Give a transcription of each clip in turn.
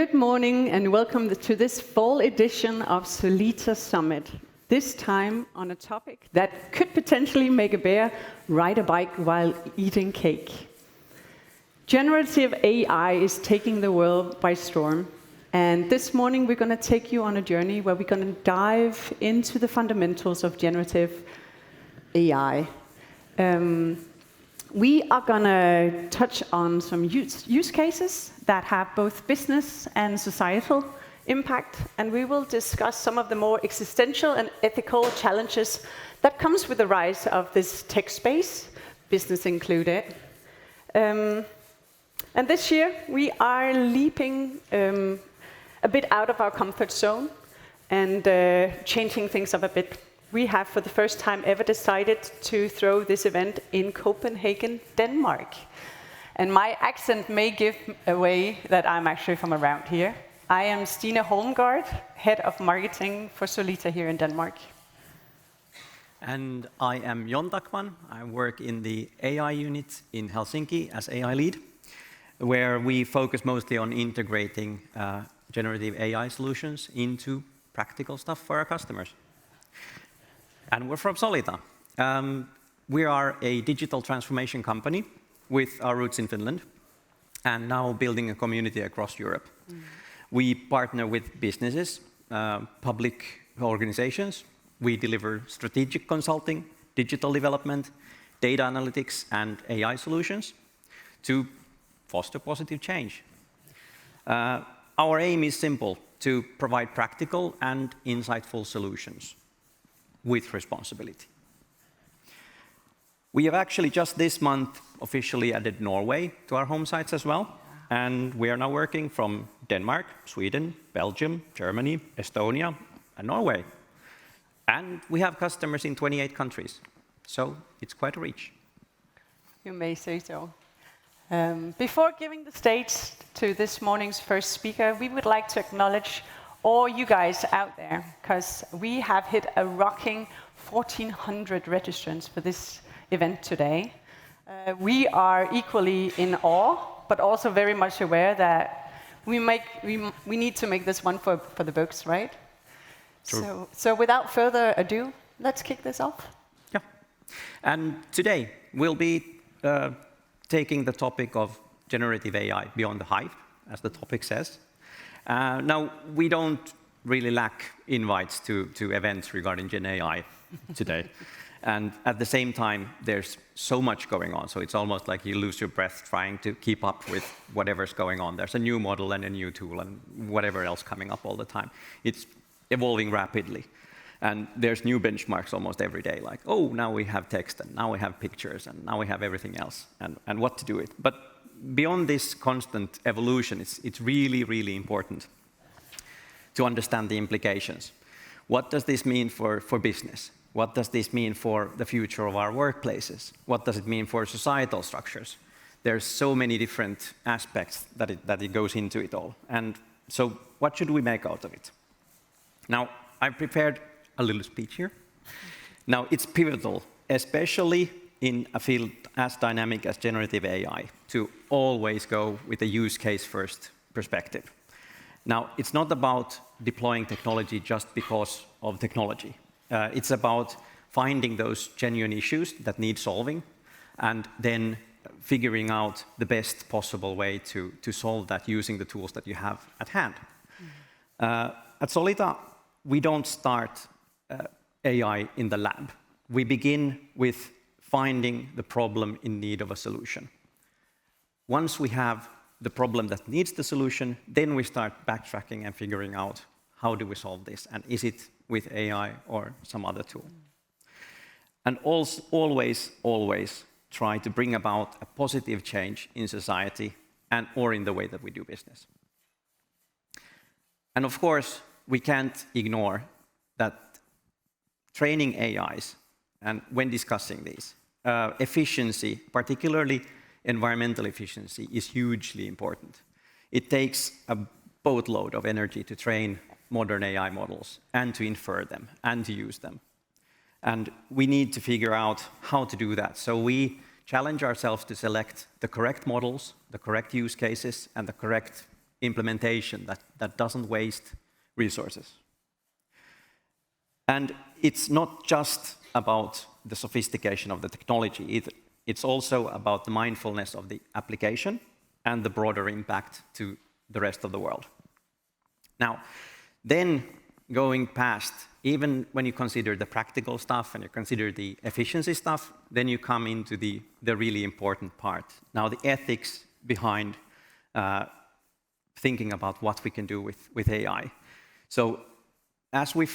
Good morning and welcome to this fall edition of Solita Summit. This time on a topic that could potentially make a bear ride a bike while eating cake. Generative AI is taking the world by storm. And this morning we're going to take you on a journey where we're going to dive into the fundamentals of generative AI. We are going to touch on some use cases that have both business and societal impact, and we will discuss some of the more existential and ethical challenges that comes with the rise of this tech space, business included. And this year we are leaping a bit out of our comfort zone and changing things up a bit. We have, for the first time ever, decided to throw this event in Copenhagen, Denmark. And my accent may give away that I'm actually from around here. I am Stine Holmgaard, Head of Marketing for Solita here in Denmark. And I am Jon Takman. I work in the AI unit in Helsinki as AI lead, where we focus mostly on integrating generative AI solutions into practical stuff for our customers. And we're from Solita. We are a digital transformation company with our roots in Finland and now building a community across Europe. We partner with businesses, public organizations. We deliver strategic consulting, digital development, data analytics, and AI solutions to foster positive change. Our aim is simple: to provide practical and insightful solutions with responsibility. We have actually just this month officially added Norway to our home sites as well. And we are now working from Denmark, Sweden, Belgium, Germany, Estonia, and Norway. And we have customers in 28 countries. So it's quite a reach. You may say so. Before giving the stage to this morning's first speaker, we would like to acknowledge all you guys out there, because we have hit a rocking 1,400 registrants for this event today. We are equally in awe, but also very much aware that we need to make this one for the books, right? True. So without further ado, let's kick this off. Yeah. And today we'll be taking the topic of generative AI beyond the hype, as the topic says. Now, we don't really lack invites to events regarding Gen AI today. And at the same time, there's so much going on. So it's almost like you lose your breath trying to keep up with whatever's going on. There's a new model and a new tool and whatever else coming up all the time. It's evolving rapidly. And there's new benchmarks almost every day, like, oh, now we have text, and now we have pictures, and now we have everything else, and what to do with. But beyond this constant evolution, it's really, really important to understand the implications. What does this mean for business? What does this mean for the future of our workplaces? What does it mean for societal structures? There's so many different aspects that it goes into it all. And so what should we make out of it? Now, I've prepared a little speech here. Now, it's pivotal, especially in a field as dynamic as generative AI, to always go with a use case first perspective. Now, it's not about deploying technology just because of technology. It's about finding those genuine issues that need solving and then figuring out the best possible way to solve that using the tools that you have at hand. At Solita, we don't start AI in the lab. We begin with finding the problem in need of a solution. Once we have the problem that needs the solution, then we start backtracking and figuring out how do we solve this, and is it with AI or some other tool. And always try to bring about a positive change in society or in the way that we do business. And of course, we can't ignore that training AIs, and when discussing these, efficiency, particularly environmental efficiency, is hugely important. It takes a boatload of energy to train modern AI models and to infer them and to use them. And we need to figure out how to do that. So we challenge ourselves to select the correct models, the correct use cases, and the correct implementation that doesn't waste resources. And it's not just about the sophistication of the technology either. It's also about the mindfulness of the application and the broader impact to the rest of the world. Now, then going past, even when you consider the practical stuff and you consider the efficiency stuff, then you come into the really important part. Now, the ethics behind thinking about what we can do with AI. So as we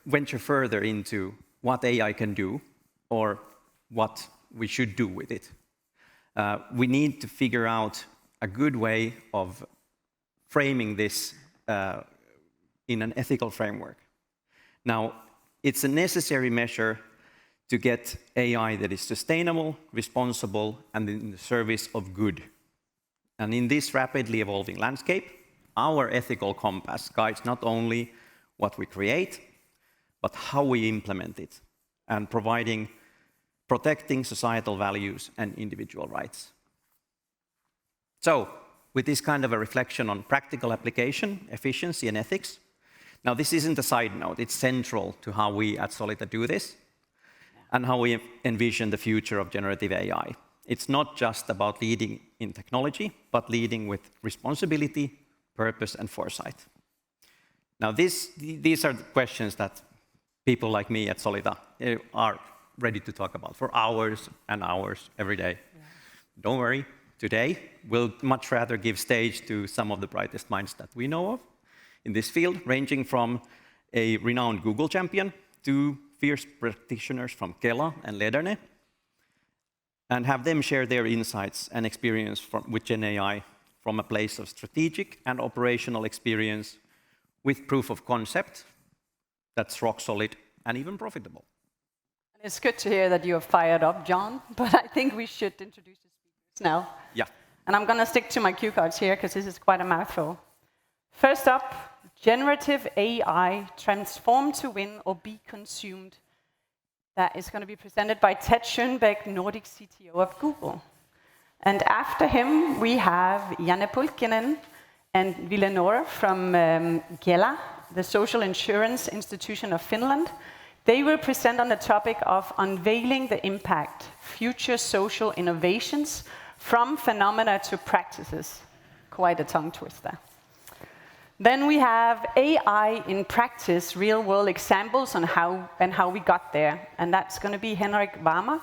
venture further into what AI can do or what we should do with it, we need to figure out a good way of framing this in an ethical framework. Now, it's a necessary measure to get AI that is sustainable, responsible, and in the service of good. And in this rapidly evolving landscape, our ethical compass guides not only what we create, but how we implement it, and protecting societal values and individual rights. So, with this kind of a reflection on practical application, efficiency, and ethics, now this isn't a side note, it's central to how we at Solita do this, and how we envision the future of generative AI. It's not just about leading in technology, but leading with responsibility, purpose, and foresight. Now, these are the questions that people like me at Solita are ready to talk about for hours and hours every day. Yeah. Don't worry, today we'll much rather give stage to some of the brightest minds that we know of in this field, ranging from a renowned Google champion to fierce practitioners from Kela and Lederne, and have them share their insights and experience with Gen AI from a place of strategic and operational experience with proof of concept that's rock solid and even profitable. It's good to hear that you are fired up, John, but I think we should introduce the speakers now. Yeah. And I'm going to stick to my cue cards here because this is quite a mouthful. First up, generative AI, transform to win or be consumed. That is going to be presented by Ted Schönbeck, Nordic CTO of Google. And after him, we have Janne Pulkkinen and Ville Nora from Kela, the social insurance institution of Finland. They will present on the topic of unveiling the impact, future social innovations from phenomena to practices. Quite a tongue twister. Then we have AI in practice, real-world examples on how we got there. And that's going to be Henrik Varmer,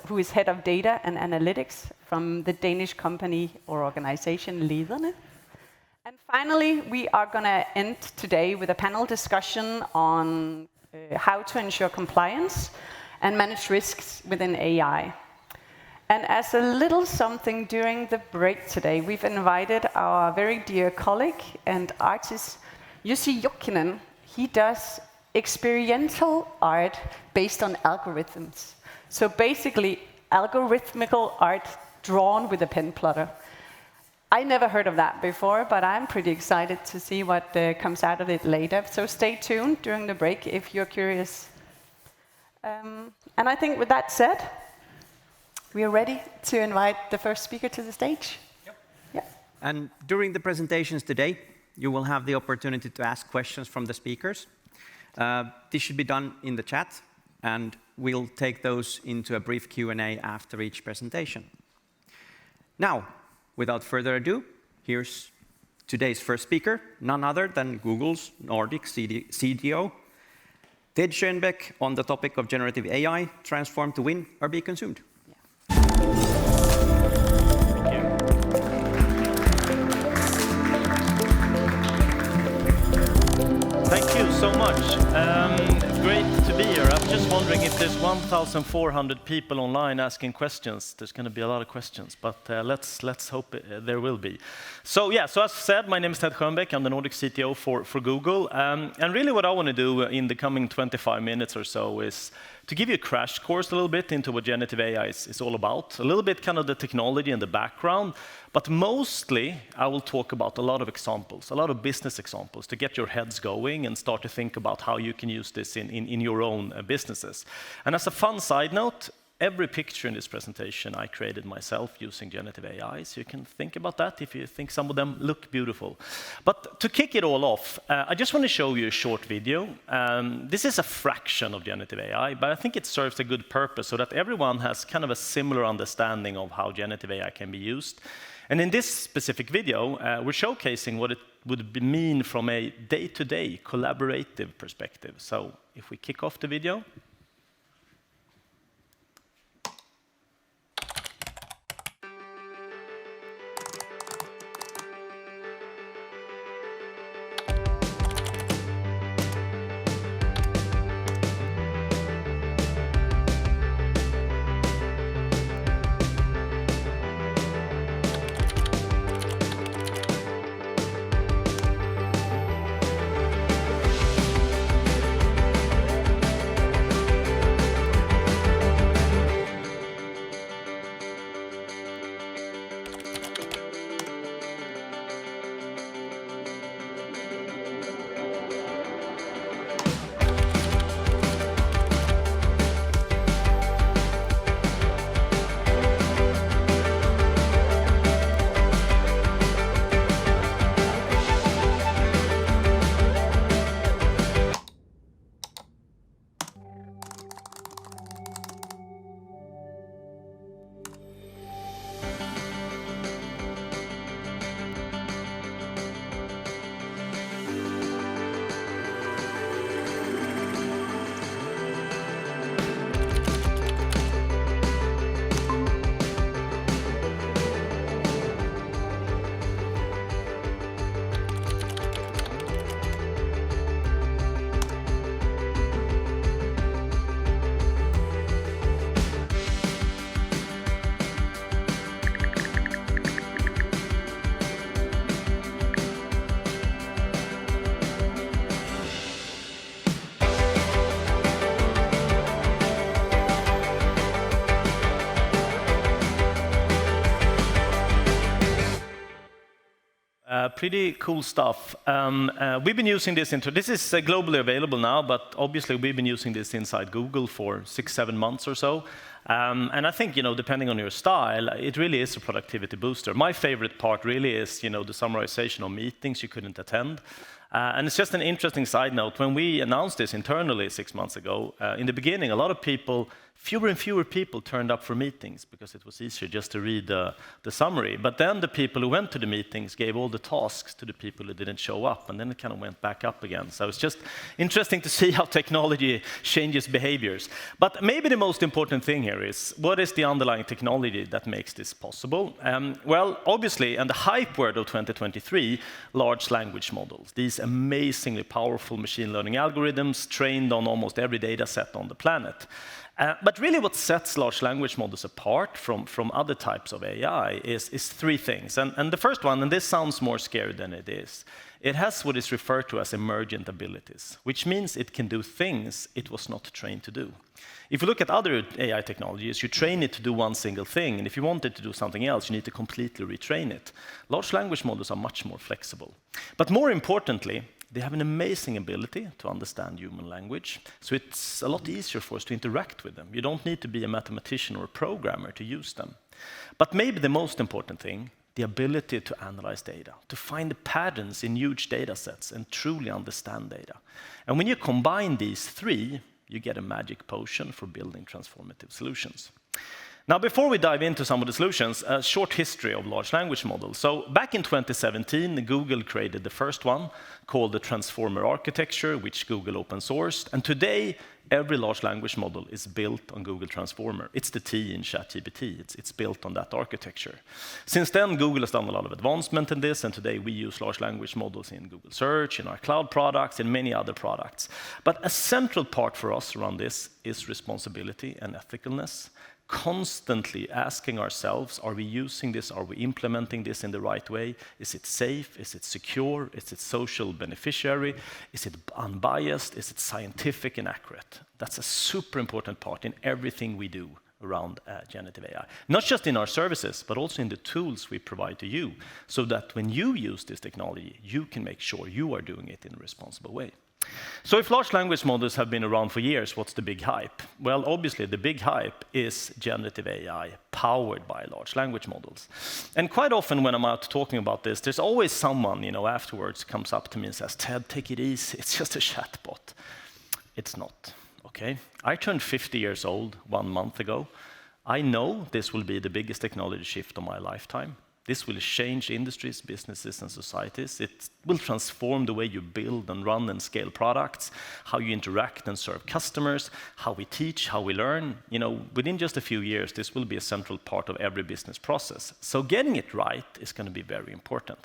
who is head of data and analytics from the Danish company or organization Lederne. And finally, we are going to end today with a panel discussion on how to ensure compliance and manage risks within AI. And as a little something during the break today, we've invited our very dear colleague and artist, Jussi Jokinen. He does experiential art based on algorithms. So basically, algorithmical art drawn with a pen plotter. I never heard of that before, but I'm pretty excited to see what comes out of it later. So stay tuned during the break if you're curious. And I think with that said, we are ready to invite the first speaker to the stage. Yep. Yeah. And during the presentations today, you will have the opportunity to ask questions from the speakers. This should be done in the chat, and we'll take those into a brief Q&A after each presentation. Now, without further ado, here's today's first speaker, none other than Google's Nordic CTO, Ted Schönbeck, on the topic of generative AI, transform to win or be consumed. Thank you so much. It's great to be here. I'm just wondering if there's 1,400 people online asking questions. There's going to be a lot of questions, but let's hope there will be. So yeah, so as said, my name is Ted Schönbeck. I'm the Nordic CTO for Google. And really what I want to do in the coming 25 minutes or so is to give you a crash course a little bit into what generative AI is all about, a little bit kind of the technology and the background, but mostly I will talk about a lot of examples, a lot of business examples to get your heads going and start to think about how you can use this in your own businesses. And as a fun side note, every picture in this presentation I created myself using generative AI, so you can think about that if you think some of them look beautiful. But to kick it all off, I just want to show you a short video. This is a fraction of generative AI, but I think it serves a good purpose so that everyone has kind of a similar understanding of how generative AI can be used. And in this specific video, we're showcasing what it would mean from a day-to-day collaborative perspective. So if we kick off the video. Pretty cool stuff. We've been using this this is globally available now, but obviously we've been using this inside Google for 6-7 months or so. And I think, depending on your style, it really is a productivity booster. My favorite part really is, the summarization of meetings you couldn't attend. And it's just an interesting side note. When we announced this internally 6 months ago, in the beginning, a lot of people, fewer and fewer people turned up for meetings because it was easier just to read the summary. But then the people who went to the meetings gave all the tasks to the people who didn't show up, and then it kind of went back up again. So it's just interesting to see how technology changes behaviors. But maybe the most important thing here is, what is the underlying technology that makes this possible? Well, obviously, and the hype word of 2023, large language models. These amazingly powerful machine learning algorithms trained on almost every data set on the planet. But really what sets large language models apart from other types of AI is three things. And the first one, and this sounds more scary than it is, it has what is referred to as emergent abilities, which means it can do things it was not trained to do. If you look at other AI technologies, you train it to do one single thing, and if you want it to do something else, you need to completely retrain it. Large language models are much more flexible. But more importantly, they have an amazing ability to understand human language, so it's a lot easier for us to interact with them. You don't need to be a mathematician or a programmer to use them. But maybe the most important thing, the ability to analyze data, to find the patterns in huge data sets and truly understand data. And when you combine these three, you get a magic potion for building transformative solutions. Now, before we dive into some of the solutions, a short history of large language models. So back in 2017, Google created the first one called the Transformer architecture, which Google open sourced. And today, every large language model is built on Google Transformer. It's the T in ChatGPT. It's built on that architecture. Since then, Google has done a lot of advancement in this, and today we use large language models in Google Search, in our cloud products, in many other products. But a central part for us around this is responsibility and ethicalness. Constantly asking ourselves, are we using this? Are we implementing this in the right way? Is it safe? Is it secure? Is it social beneficiary? Is it unbiased? Is it scientific and accurate? That's a super important part in everything we do around generative AI. Not just in our services, but also in the tools we provide to you, so that when you use this technology, you can make sure you are doing it in a responsible way. So if large language models have been around for years, what's the big hype? Well, obviously the big hype is generative AI powered by large language models. And quite often when I'm out talking about this, there's always someone, afterwards comes up to me and says, Ted, take it easy, it's just a chatbot. It's not, okay? I turned 50 years old 1 month ago. I know this will be the biggest technology shift of my lifetime. This will change industries, businesses, and societies. It will transform the way you build and run and scale products, how you interact and serve customers, how we teach, how we learn. Within just a few years, this will be a central part of every business process. So getting it right is going to be very important.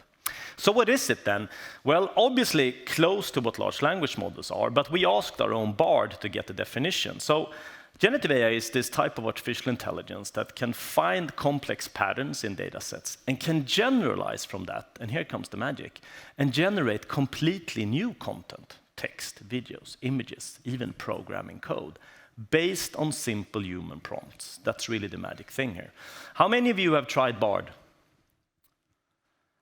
So what is it then? Well, obviously close to what large language models are, but we asked our own Bard to get the definition. So generative AI is this type of artificial intelligence that can find complex patterns in data sets and can generalize from that, and here comes the magic, and generate completely new content, text, videos, images, even programming code, based on simple human prompts. That's really the magic thing here. How many of you have tried Bard?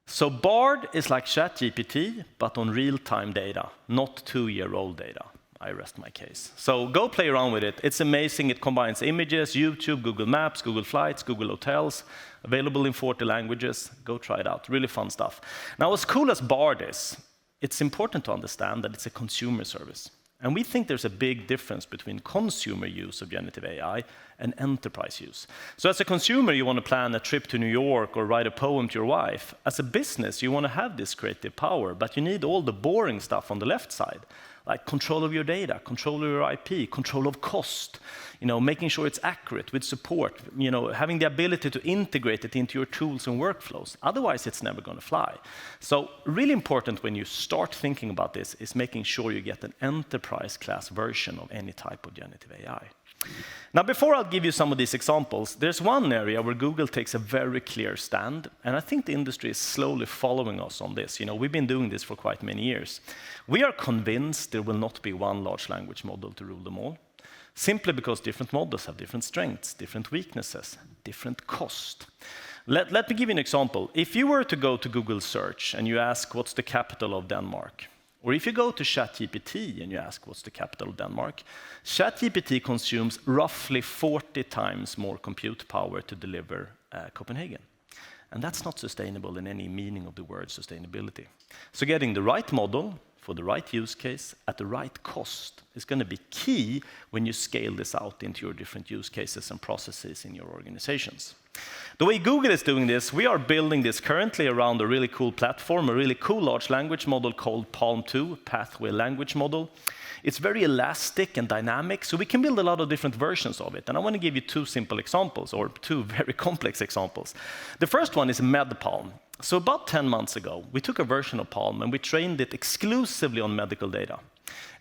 So Bard is like ChatGPT, but on real-time data, not 2-year-old data. I rest my case. So go play around with it. It's amazing. It combines images, YouTube, Google Maps, Google Flights, Google Hotels, available in 40 languages. Go try it out. Really fun stuff. Now, as cool as Bard is, it's important to understand that it's a consumer service. And we think there's a big difference between consumer use of generative AI and enterprise use. So as a consumer, you want to plan a trip to New York or write a poem to your wife. As a business, you want to have this creative power, but you need all the boring stuff on the left side, like control of your data, control of your IP, control of cost, making sure it's accurate with support, having the ability to integrate it into your tools and workflows. Otherwise, it's never going to fly. So really important when you start thinking about this is making sure you get an enterprise-class version of any type of generative AI. Now, before I'll give you some of these examples, there's one area where Google takes a very clear stand, and I think the industry is slowly following us on this. We've been doing this for quite many years. We are convinced there will not be one large language model to rule them all, simply because different models have different strengths, different weaknesses, different cost. Let me give you an example. If you were to go to Google Search and you ask, what's the capital of Denmark? Or if you go to ChatGPT and you ask, what's the capital of Denmark? ChatGPT consumes roughly 40 times more compute power to deliver Copenhagen. And that's not sustainable in any meaning of the word sustainability. So getting the right model for the right use case at the right cost is going to be key when you scale this out into your different use cases and processes in your organizations. The way Google is doing this, we are building this currently around a really cool platform, a really cool large language model called Palm 2, Pathway Language Model. It's very elastic and dynamic, so we can build a lot of different versions of it. And I want to give you 2 simple examples, or 2 very complex examples. The first one is MedPalm. So about 10 months ago, we took a version of Palm and we trained it exclusively on medical data.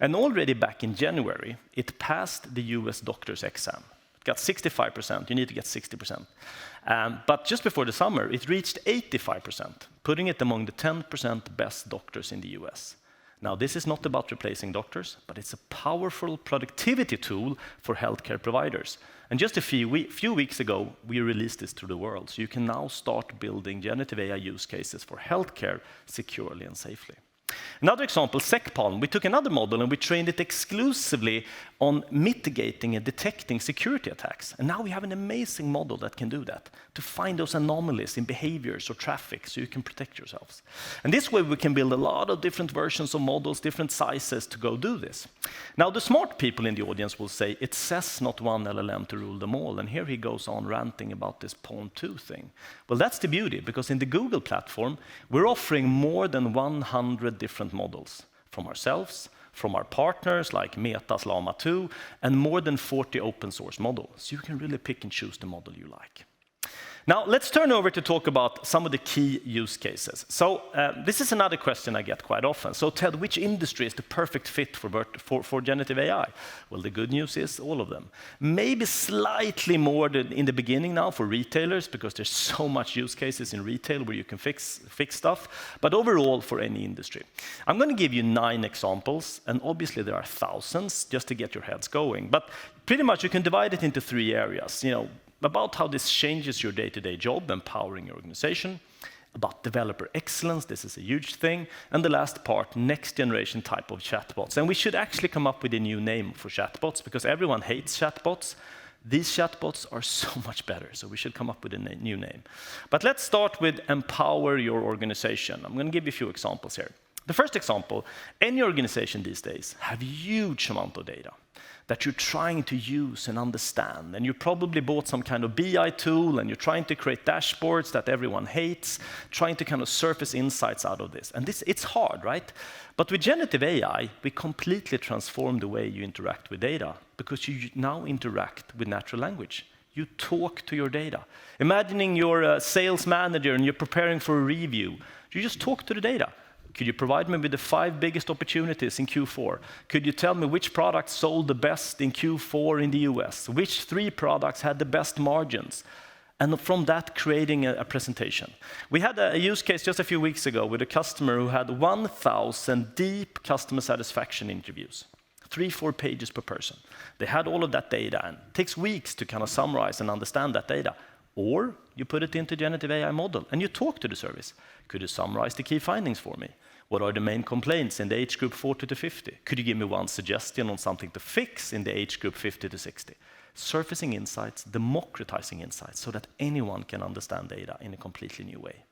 And already back in January, it passed the US doctor's exam. It got 65%, you need to get 60%. But just before the summer, it reached 85%, putting it among the 10% best doctors in the US. Now, this is not about replacing doctors, but it's a powerful productivity tool for healthcare providers. And just a few weeks ago, we released this to the world. So you can now start building generative AI use cases for healthcare securely and safely. Another example, SecPalm. We took another model and we trained it exclusively on mitigating and detecting security attacks. And now we have an amazing model that can do that, to find those anomalies in behaviors or traffic so you can protect yourselves. And this way we can build a lot of different versions of models, different sizes to go do this. Now the smart people in the audience will say, it says not one LLM to rule them all. And here he goes on ranting about this Palm 2 thing. Well, that's the beauty, because in the Google platform, we're offering more than 100 different models from ourselves, from our partners like Meta's Llama 2, and more than 40 open source models. So you can really pick and choose the model you like. Now, let's turn over to talk about some of the key use cases. So this is another question I get quite often. So Ted, which industry is the perfect fit for generative AI? Well, the good news is all of them. Maybe slightly more in the beginning now for retailers, because there's so much use cases in retail where you can fix stuff, but overall for any industry. I'm going to give you 9 examples, and obviously there are thousands just to get your heads going. But pretty much you can divide it into 3 areas. About how this changes your day-to-day job, empowering your organization, about developer excellence. This is a huge thing. And the last part, next generation type of chatbots. And we should actually come up with a new name for chatbots because everyone hates chatbots. These chatbots are so much better, so we should come up with a new name. But let's start with empower your organization. I'm going to give you a few examples here. The first example, any organization these days have a huge amount of data that you're trying to use and understand. And you probably bought some kind of BI tool and you're trying to create dashboards that everyone hates, trying to kind of surface insights out of this. And it's hard, right? But with generative AI, we completely transform the way you interact with data because you now interact with natural language. You talk to your data. Imagining you're a sales manager and you're preparing for a review. You just talk to the data. Could you provide me with the 5 biggest opportunities in Q4? Could you tell me which products sold the best in Q4 in the US? Which 3 products had the best margins? And from that, creating a presentation. We had a use case just a few weeks ago with a customer who had 1,000 deep customer satisfaction interviews, 3-4 pages per person. They had all of that data, and it takes weeks to kind of summarize and understand that data. Or you put it into generative AI model, and you talk to the service. Could you summarize the key findings for me? What are the main complaints in the age group 40 to 50? Could you give me one suggestion on something to fix in the age group 50 to 60? Surfacing insights, democratizing insights, so that anyone can understand data in a completely new way.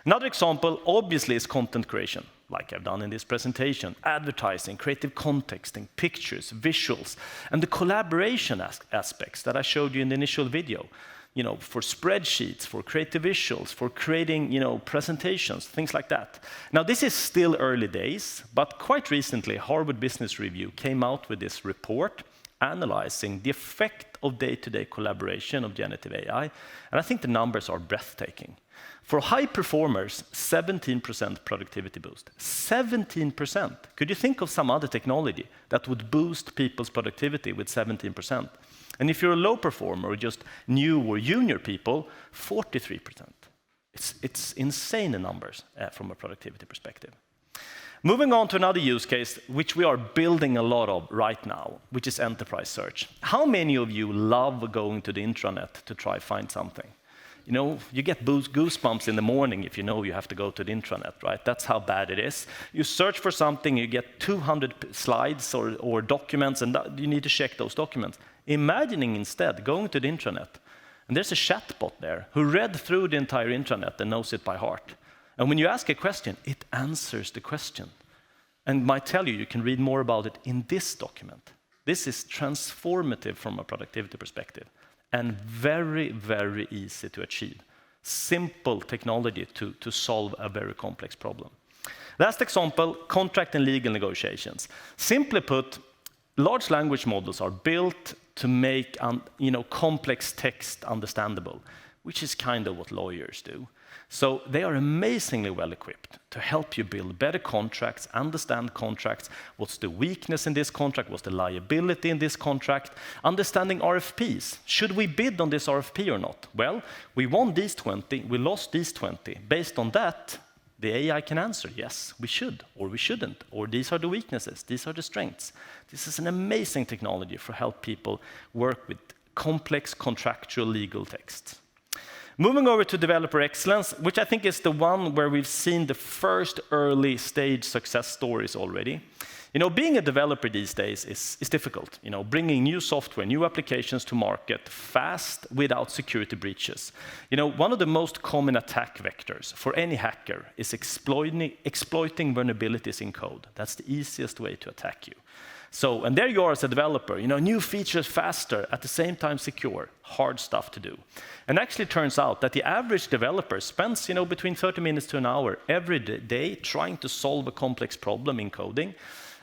Another example, obviously, is content creation, like I've done in this presentation, advertising, creative contexting, pictures, visuals, and the collaboration aspects that I showed you in the initial video. You know, for spreadsheets, for creative visuals, for creating, presentations, things like that. Now, this is still early days, but quite recently, Harvard Business Review came out with this report analyzing the effect of day-to-day collaboration of generative AI, and I think the numbers are breathtaking. For high performers, 17% productivity boost. 17%. Could you think of some other technology that would boost people's productivity with 17%? And if you're a low performer or just new or junior people, 43%. It's insane numbers from a productivity perspective. Moving on to another use case, which we are building a lot of right now, which is enterprise search. How many of you love going to the intranet to try find something? You know, you get goosebumps in the morning if you know you have to go to the intranet, right? That's how bad it is. You search for something, you get 200 slides or documents, and you need to check those documents. Imagining instead going to the intranet, and there's a chatbot there who read through the entire intranet and knows it by heart. And when you ask a question, it answers the question. And might tell you can read more about it in this document. This is transformative from a productivity perspective. And very, very easy to achieve. Simple technology to solve a very complex problem. Last example, contract and legal negotiations. Simply put, large language models are built to make complex text understandable, which is kind of what lawyers do. So they are amazingly well equipped to help you build better contracts, understand contracts, what's the weakness in this contract, what's the liability in this contract, understanding RFPs. Should we bid on this RFP or not? Well, we won these 20, we lost these 20. Based on that, the AI can answer, yes, we should, or we shouldn't, or these are the weaknesses, these are the strengths. This is an amazing technology for help people work with complex contractual legal texts. Moving over to developer excellence, which I think is the one where we've seen the first early stage success stories already. You know, being a developer these days is difficult. You know, bringing new software, new applications to market fast without security breaches. You know, one of the most common attack vectors for any hacker is exploiting vulnerabilities in code. That's the easiest way to attack you. So, and there you are as a developer, you know, new features faster, at the same time secure, hard stuff to do. And actually turns out that the average developer spends, you know, between 30 minutes to an hour every day trying to solve a complex problem in coding.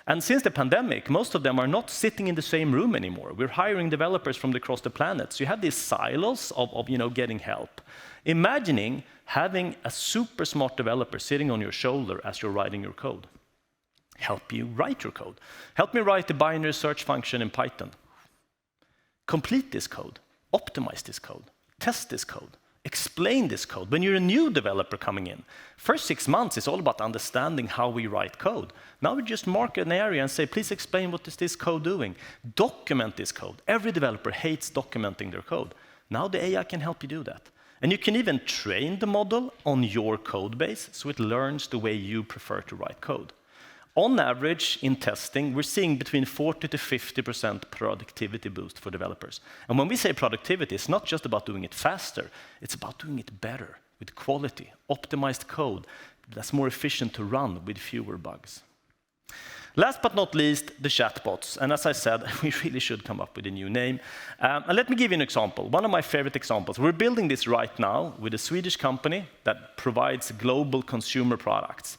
And since the pandemic, most of them are not sitting in the same room anymore. We're hiring developers from across the planet. So you have these silos of getting help. Imagining having a super smart developer sitting on your shoulder as you're writing your code. Help you write your code. Help me write the binary search function in Python. Complete this code. Optimize this code. Test this code. Explain this code. When you're a new developer coming in, first 6 months is all about understanding how we write code. Now we just mark an area and say, please explain what is this code doing. Document this code. Every developer hates documenting their code. Now the AI can help you do that. And you can even train the model on your code base, so it learns the way you prefer to write code. On average, in testing, we're seeing between 40 to 50% productivity boost for developers. And when we say productivity, it's not just about doing it faster, it's about doing it better, with quality, optimized code that's more efficient to run with fewer bugs. Last but not least, the chatbots. And as I said, we really should come up with a new name. And let me give you an example. One of my favorite examples. We're building this right now with a Swedish company that provides global consumer products.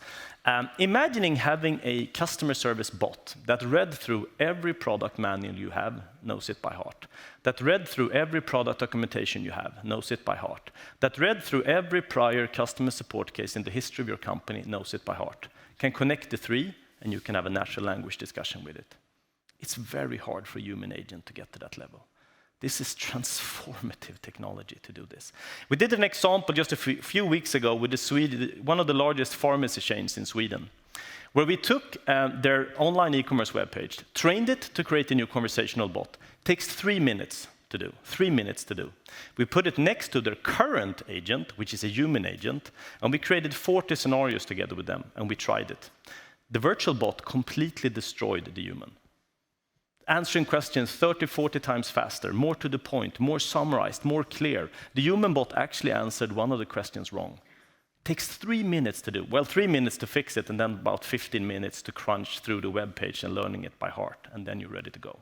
Imagining having a customer service bot that read through every product manual you have, knows it by heart. That read through every product documentation you have, knows it by heart. That read through every prior customer support case in the history of your company, knows it by heart. Can connect the three, and you can have a natural language discussion with it. It's very hard for a human agent to get to that level. This is transformative technology to do this. We did an example just a few weeks ago with one of the largest pharmacy chains in Sweden, where we took their online e-commerce webpage, trained it to create a new conversational bot. Takes 3 minutes to do, 3 minutes to do. We put it next to their current agent, which is a human agent, and we created 40 scenarios together with them, and we tried it. The virtual bot completely destroyed the human. Answering questions 30, 40 times faster, more to the point, more summarized, more clear. The human bot actually answered one of the questions wrong. Takes 3 minutes to do. Well, 3 minutes to fix it, and then about 15 minutes to crunch through the web page and learning it by heart, and then you're ready to go.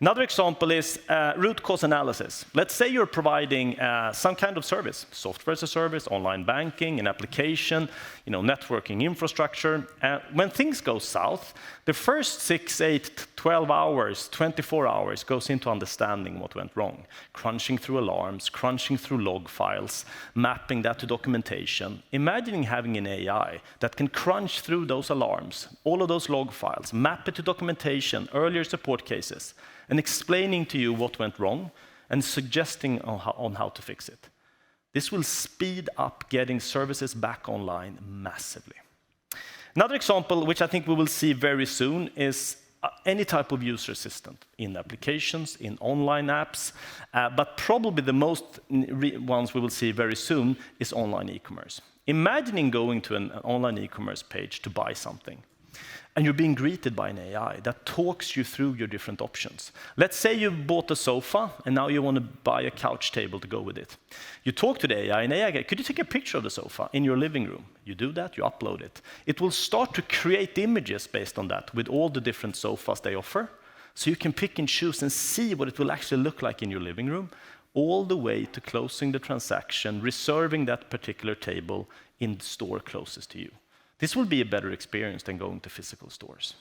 Another example is root cause analysis. Let's say you're providing some kind of service, software as a service, online banking, an application, networking infrastructure. When things go south, the first 6, 8, 12 hours, 24 hours goes into understanding what went wrong, crunching through alarms, crunching through log files, mapping that to documentation. Imagining having an AI that can crunch through those alarms, all of those log files, map it to documentation, earlier support cases, and explaining to you what went wrong and suggesting on how to fix it. This will speed up getting services back online massively. Another example, which I think we will see very soon, is any type of user assistant in applications, in online apps, but probably the most ones we will see very soon is online e-commerce. Imagining going to an online e-commerce page to buy something, and you're being greeted by an AI that talks you through your different options. Let's say you bought a sofa, and now you want to buy a couch table to go with it. You talk to the AI, and AI goes, could you take a picture of the sofa in your living room? You do that, you upload it. It will start to create images based on that with all the different sofas they offer, so you can pick and choose and see what it will actually look like in your living room, all the way to closing the transaction, reserving that particular table in the store closest to you. This will be a better experience than going to physical stores.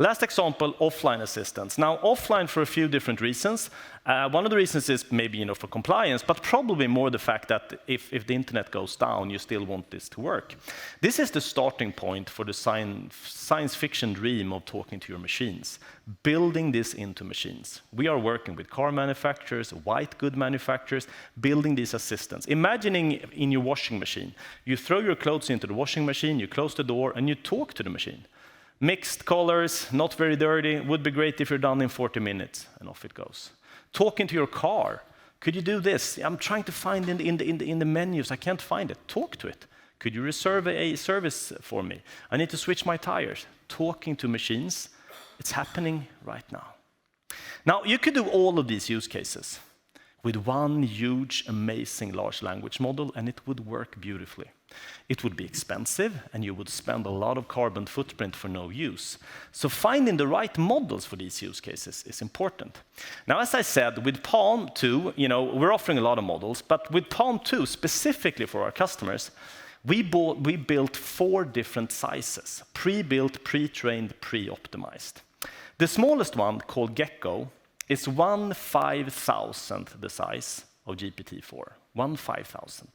Last example, offline assistance. Now, offline for a few different reasons. One of the reasons is maybe for compliance, but probably more the fact that if the internet goes down, you still want this to work. This is the starting point for the science fiction dream of talking to your machines, building this into machines. We are working with car manufacturers, white good manufacturers, building these assistants. Imagining in your washing machine, you throw your clothes into the washing machine, you close the door, and you talk to the machine. Mixed colors, not very dirty, would be great if you're done in 40 minutes, and off it goes. Talking to your car, could you do this? I'm trying to find in the menus, I can't find it. Talk to it. Could you reserve a service for me? I need to switch my tires. Talking to machines, it's happening right now. Now, you could do all of these use cases with one huge, amazing large language model, and it would work beautifully. It would be expensive, and you would spend a lot of carbon footprint for no use. So finding the right models for these use cases is important. Now, as I said, with Palm 2, we're offering a lot of models, but with Palm 2, specifically for our customers, we built 4 different sizes: pre-built, pre-trained, pre-optimized. The smallest one, called Gecko, is 1/5,000th the size of GPT-4, 1/5,000.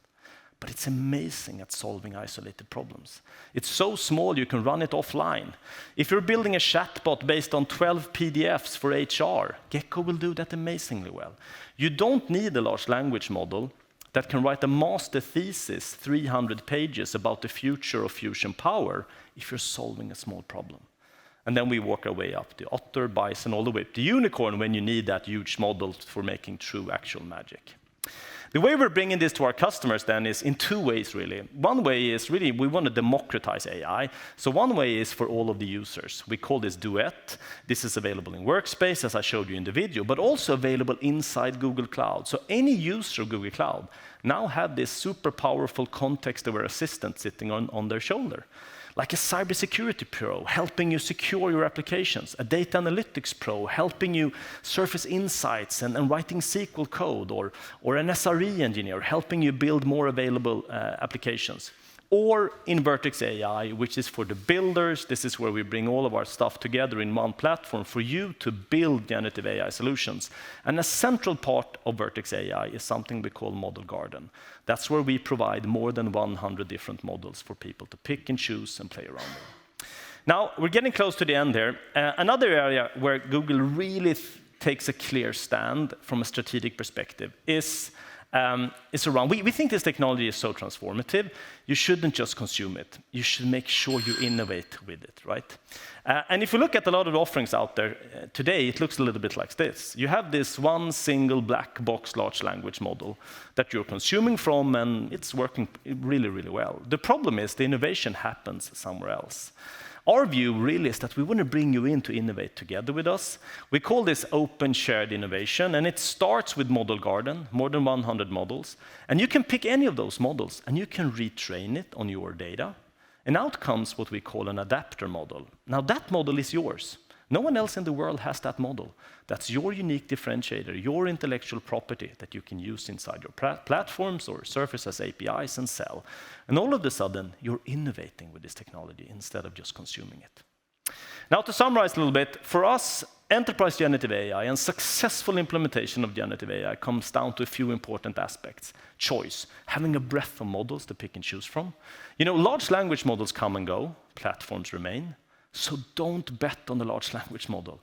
But it's amazing at solving isolated problems. It's so small you can run it offline. If you're building a chatbot based on 12 PDFs for HR, Gecko will do that amazingly well. You don't need a large language model that can write a master thesis, 300 pages, about the future of fusion power if you're solving a small problem. And then we walk our way up the otter, bison, all the way up to unicorn when you need that huge model for making true actual magic. The way we're bringing this to our customers then is in two ways, really. One way is really we want to democratize AI. So one way is for all of the users. We call this Duet. This is available in Workspace, as I showed you in the video, but also available inside Google Cloud. So any user of Google Cloud now have this super powerful context-aware assistant sitting on their shoulder. Like a cybersecurity pro helping you secure your applications, a data analytics pro helping you surface insights and writing SQL code, or an SRE engineer helping you build more available applications. Or in Vertex AI, which is for the builders. This is where we bring all of our stuff together in one platform for you to build generative AI solutions. And a central part of Vertex AI is something we call Model Garden. That's where we provide more than 100 different models for people to pick and choose and play around with. Now, we're getting close to the end here. Another area where Google really takes a clear stand from a strategic perspective is around, we think this technology is so transformative, you shouldn't just consume it. You should make sure you innovate with it, right? And if you look at a lot of the offerings out there today, it looks a little bit like this. You have this one single black box large language model that you're consuming from, and it's working really, really well. The problem is the innovation happens somewhere else. Our view really is that we want to bring you in to innovate together with us. We call this open shared innovation, and it starts with Model Garden, more than 100 models. And you can pick any of those models, and you can retrain it on your data. And out comes what we call an adapter model. Now, that model is yours. No one else in the world has that model. That's your unique differentiator, your intellectual property that you can use inside your platforms or surface as APIs and sell. And all of a sudden, you're innovating with this technology instead of just consuming it. Now, to summarize a little bit, for us, enterprise generative AI and successful implementation of generative AI comes down to a few important aspects. Choice, having a breadth of models to pick and choose from. You know, large language models come and go, platforms remain. So don't bet on the large language model,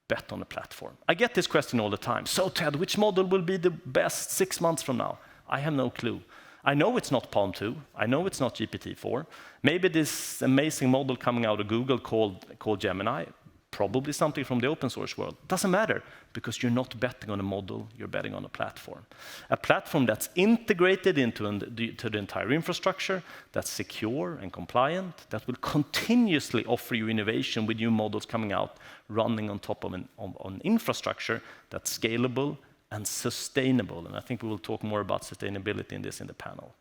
bet on the platform. I get this question all the time. So Ted, which model will be the best 6 months from now? I have no clue. I know it's not Palm 2. I know it's not GPT-4. Maybe this amazing model coming out of Google called Gemini, probably something from the open source world. Doesn't matter, because you're not betting on a model, you're betting on a platform. A platform that's integrated into the entire infrastructure, that's secure and compliant, that will continuously offer you innovation with new models coming out, running on top of an infrastructure that's scalable and sustainable. And I think we will talk more about sustainability in the panel.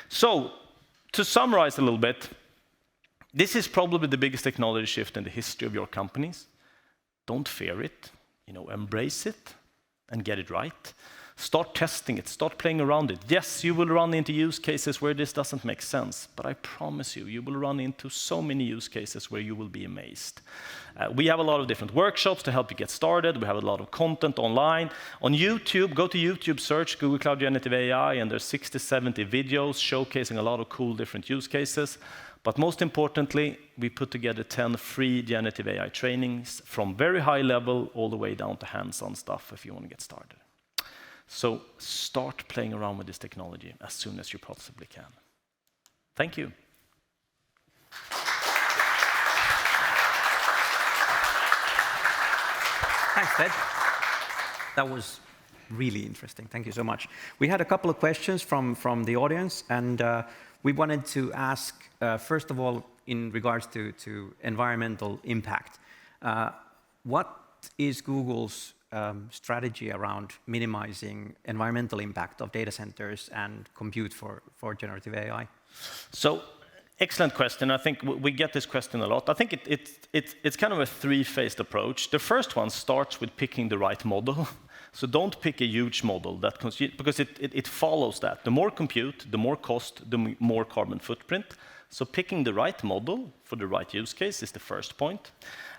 So, to summarize a little bit, this is probably the biggest technology shift in the history of your companies. Don't fear it, embrace it and get it right. Start testing it, start playing around it. Yes, you will run into use cases where this doesn't make sense, but I promise you, you will run into so many use cases where you will be amazed. We have a lot of different workshops to help you get started. We have a lot of content online. On YouTube, go to YouTube, search Google Cloud Generative AI, and there's 60, 70 videos showcasing a lot of cool different use cases. But most importantly, we put together 10 free generative AI trainings from very high level all the way down to hands-on stuff if you want to get started. So start playing around with this technology as soon as you possibly can. Thank you. Thanks, Ted. That was really interesting. Thank you so much. We had a couple of questions from the audience, and we wanted to ask, first of all, in regards to environmental impact. What is Google's strategy around minimizing environmental impact of data centers and compute for generative AI? So, excellent question. I think we get this question a lot. I think it's kind of a three-phased approach. The first one starts with picking the right model. So don't pick a huge model because it follows that. The more compute, the more cost, the more carbon footprint. So picking the right model for the right use case is the first point.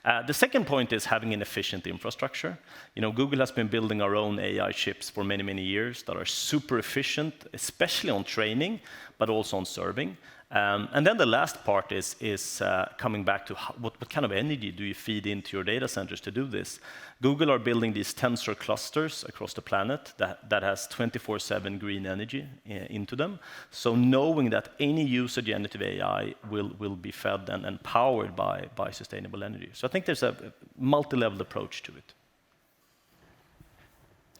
The second point is having an efficient infrastructure. Google has been building our own AI chips for many, many years that are super efficient, especially on training, but also on serving. And then the last part is coming back to what kind of energy do you feed into your data centers to do this? Google are building these tensor clusters across the planet that has 24/7 green energy into them. So knowing that any use of generative AI will be fed and powered by sustainable energy. So I think there's a multi-level approach to it.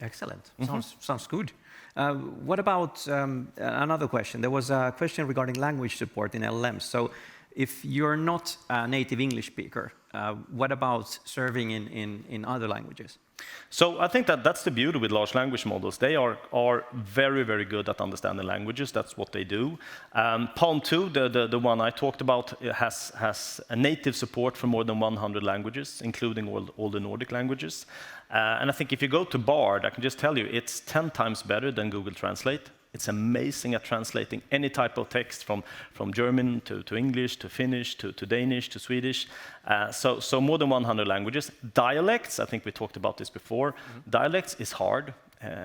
Excellent. Sounds good. What about another question? There was a question regarding language support in LLMs. So if you're not a native English speaker, what about serving in other languages? So I think that's the beauty with large language models. They are very, very good at understanding languages. That's what they do. Palm 2, the one I talked about, has a native support for more than 100 languages, including all the Nordic languages. And I think if you go to Bard, I can just tell you, it's 10 times better than Google Translate. It's amazing at translating any type of text from German to English, to Finnish, to Danish, to Swedish. So more than 100 languages. Dialects, I think we talked about this before. Dialects is hard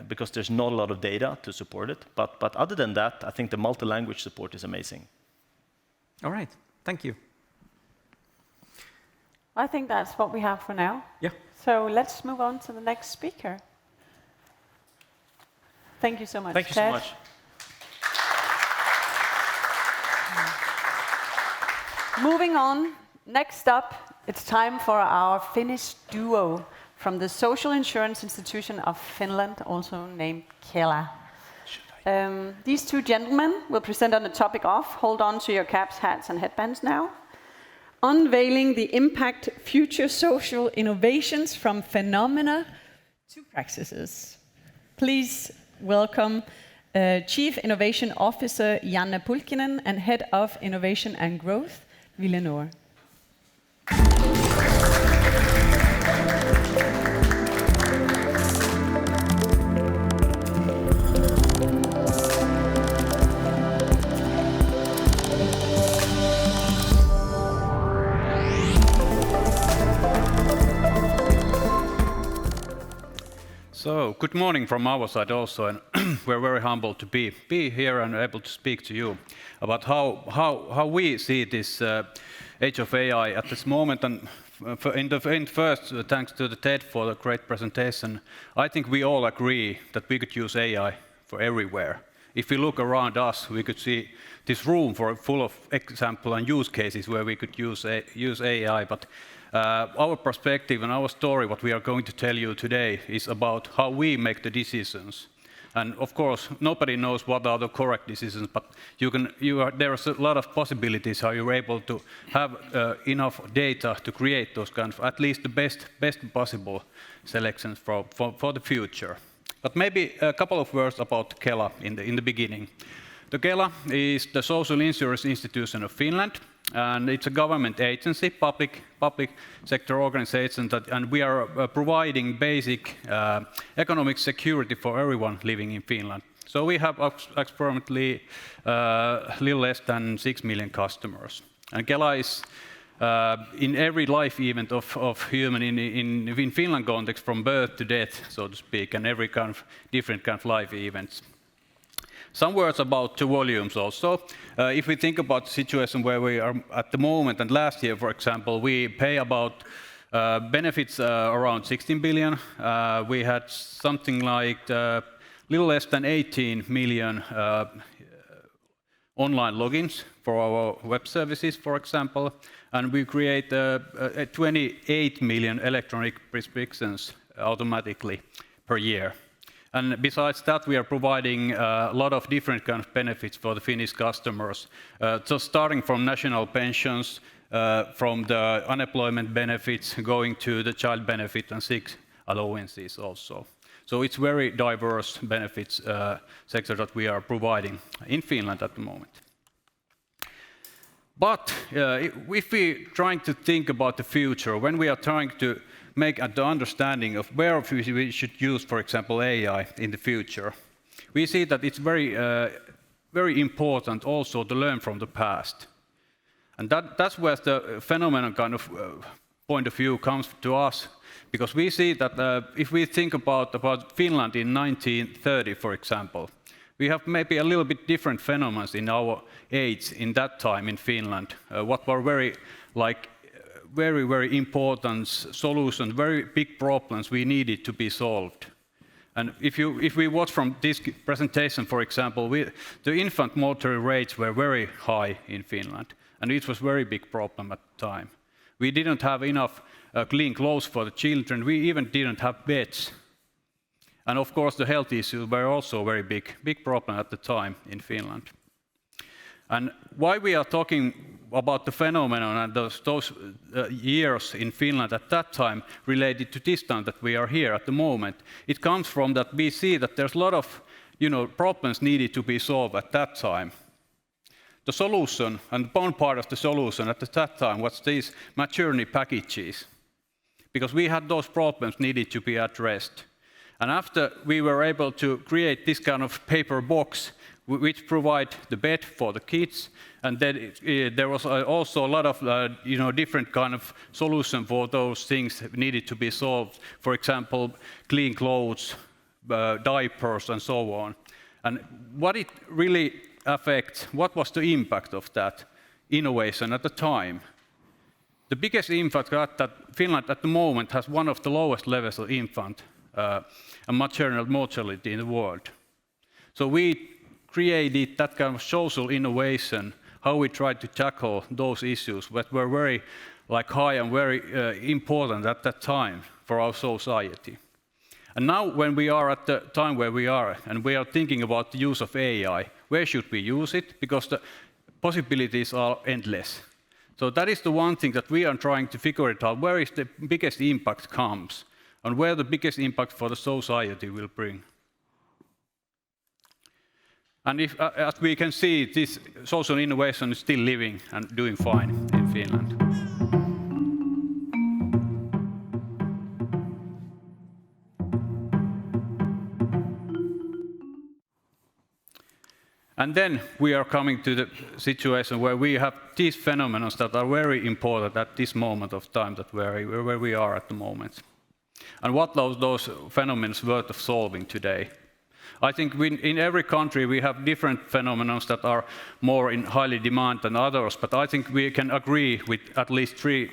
because there's not a lot of data to support it. But other than that, I think the multi-language support is amazing. All right, thank you. I think that's what we have for now. Yeah. So let's move on to the next speaker. Thank you so much, Thank you Ted. so much. Moving on, next up, it's time for our Finnish duo from the Social Insurance Institution of Finland, also named Kela. These two gentlemen will present on the topic of, hold on to your caps, hats, and headbands now, unveiling the impact future social innovations from phenomena to practices. Please welcome Chief Innovation Officer Janne Pulkkinen and Head of Innovation and Growth, Ville Noor. So, good morning from our side also, and we're very humbled to be here and able to speak to you about how we see this age of AI at this moment. And first, thanks to the TED for the great presentation. I think we all agree that we could use AI for everywhere. If we look around us, we could see this room full of examples and use cases where we could use AI. But our perspective and our story, what we are going to tell you today, is about how we make the decisions. And of course, nobody knows what are the correct decisions, but there are a lot of possibilities how you're able to have enough data to create those kind of, at least the best possible selections for the future. But maybe a couple of words about Kela in the beginning. The Kela is the Social Insurance Institution of Finland, and it's a government agency, public sector organization, and we are providing basic economic security for everyone living in Finland. So we have approximately little less than 6 million customers. And Kela is in every life event of human in Finland context, from birth to death, so to speak, and every kind of different kind of life events. Some words about the volumes also. If we think about the situation where we are at the moment, and last year, for example, we pay about benefits around 16 billion. We had something like little less than 18 million online logins for our web services, for example, and we create 28 million electronic prescriptions automatically per year. And besides that, we are providing a lot of different kind of benefits for the Finnish customers. So starting from national pensions, from the unemployment benefits, going to the child benefit and sick allowances also. So it's very diverse benefits sector that we are providing in Finland at the moment. But if we're trying to think about the future, when we are trying to make the understanding of where we should use, for example, AI in the future, we see that it's very important also to learn from the past. And that's where the phenomenon kind of point of view comes to us, because we see that if we think about Finland in 1930, for example, we have maybe a little bit different phenomena in our age in that time in Finland, what were very important solutions, very big problems we needed to be solved. And if we watch from this presentation, for example, the infant mortality rates were very high in Finland, and it was a very big problem at the time. We didn't have enough clean clothes for the children. We even didn't have beds. And of course, the health issues were also a very big problem at the time in Finland. And why we are talking about the phenomenon and those years in Finland at that time related to this time that we are here at the moment, it comes from that we see that there's a lot of problems needed to be solved at that time. The solution, and one part of the solution at that time was these maturity packages, because we had those problems needed to be addressed. And after we were able to create this kind of paper box, which provide the bed for the kids, and then there was also a lot of different kind of solution for those things that needed to be solved. For example, clean clothes, diapers, and so on. And what it really affects, what was the impact of that innovation at the time? The biggest impact got that Finland at the moment has one of the lowest levels of infant and maternal mortality in the world. So we created that kind of social innovation, how we tried to tackle those issues that were very high and very important at that time for our society. And now when we are at the time where we are, and we are thinking about the use of AI, where should we use it? Because the possibilities are endless. So that is the one thing that we are trying to figure it out, where is the biggest impact comes, and where the biggest impact for the society will bring. And as we can see, this social innovation is still living and doing fine in Finland. And then we are coming to the situation where we have these phenomena that are very important at this moment of time, that where we are at the moment. And what those phenomena worth of solving today? I think in every country we have different phenomena that are more in highly demand than others, but I think we can agree with at least three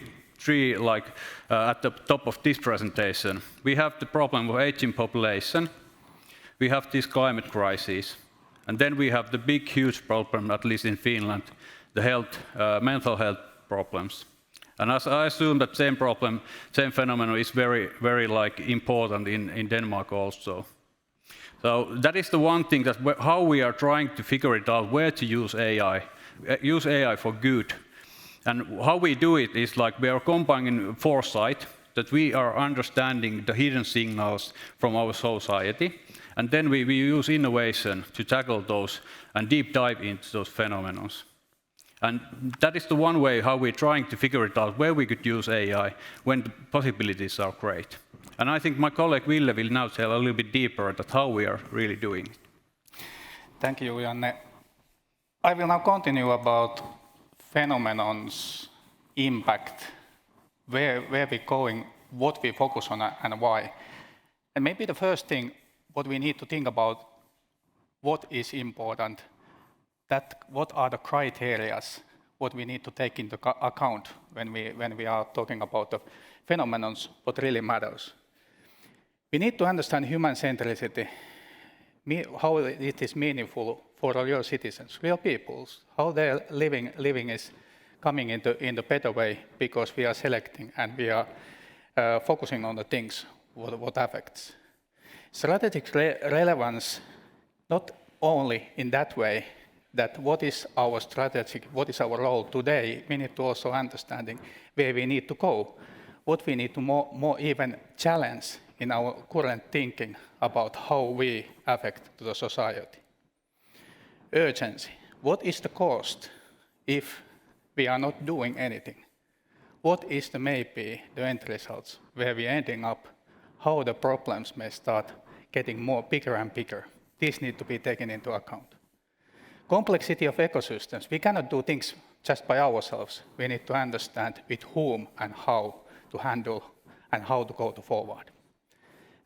at the top of this presentation. We have the problem of aging population, we have this climate crisis, and then we have the big, huge problem, at least in Finland, the mental health problems. And as I assume that same phenomenon is very important in Denmark also. So that is the one thing that how we are trying to figure it out, where to use AI for good. And how we do it is we are combining foresight, that we are understanding the hidden signals from our society, and then we use innovation to tackle those and deep dive into those phenomena. And that is the one way how we're trying to figure it out, where we could use AI when the possibilities are great. And I think my colleague Ville will now tell a little bit deeper about how we are really doing it. Thank you, Janne. I will now continue about phenomenon's impact, where we're going, what we focus on, and why. And maybe the first thing, what we need to think about, what is important, what are the criteria, what we need to take into account when we are talking about the phenomena, what really matters. We need to understand human centricity, how it is meaningful for real citizens, real peoples, how their living is coming in the better way because we are selecting and we are focusing on the things what affects. Strategic relevance, not only in that way that what is our strategy, what is our role today, we need to also understanding where we need to go, what we need to more even challenge in our current thinking about how we affect to the society. Urgency. What is the cost if we are not doing anything? What is maybe the end results, where we are ending up, how the problems may start getting bigger and bigger? These need to be taken into account. Complexity of ecosystems. We cannot do things just by ourselves. We need to understand with whom and how to handle and how to go forward.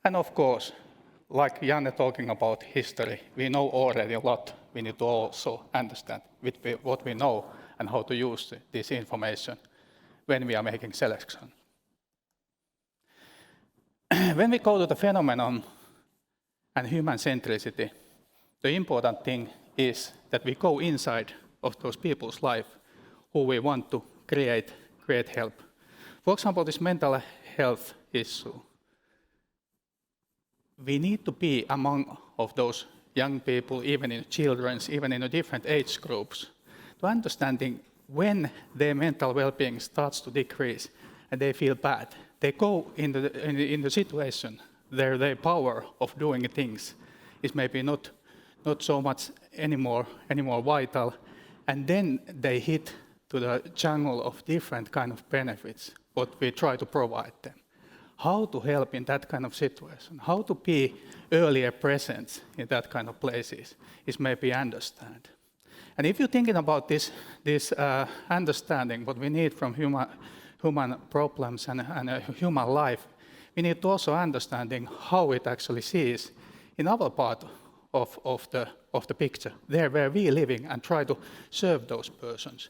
And of course, like Janne talking about history, we know already a lot. We need to also understand what we know and how to use this information when we are making selection. When we go to the phenomenon and human centricity, the important thing is that we go inside of those people's life who we want to create help. For example, this mental health issue. we need to be among of those young people, even in children's, even in the different age groups, to understanding when their mental well-being starts to decrease and they feel bad. They go in the situation where their power of doing things is maybe not so much anymore vital, and then they hit to the jungle of different kind of benefits what we try to provide them. How to help in that kind of situation, how to be earlier present in that kind of places is maybe understand. And if you're thinking about this understanding, what we need from human problems and human life, we need to also understanding how it actually sees in our part of the picture, there where we living and try to serve those persons.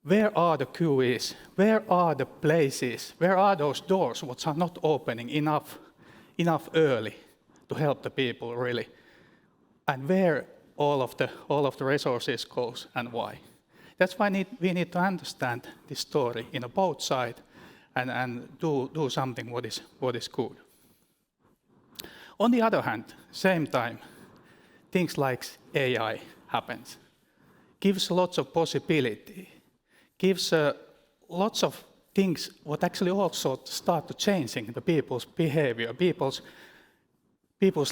Where are the QEs? Where are the places? Where are those doors which are not opening enough early to help the people really? And where all of the resources goes and why? That's why we need to understand this story in a both side and do something what is good. On the other hand, same time, things like AI happens, gives lots of possibility, gives lots of things what actually also start to changing the people's behavior, people's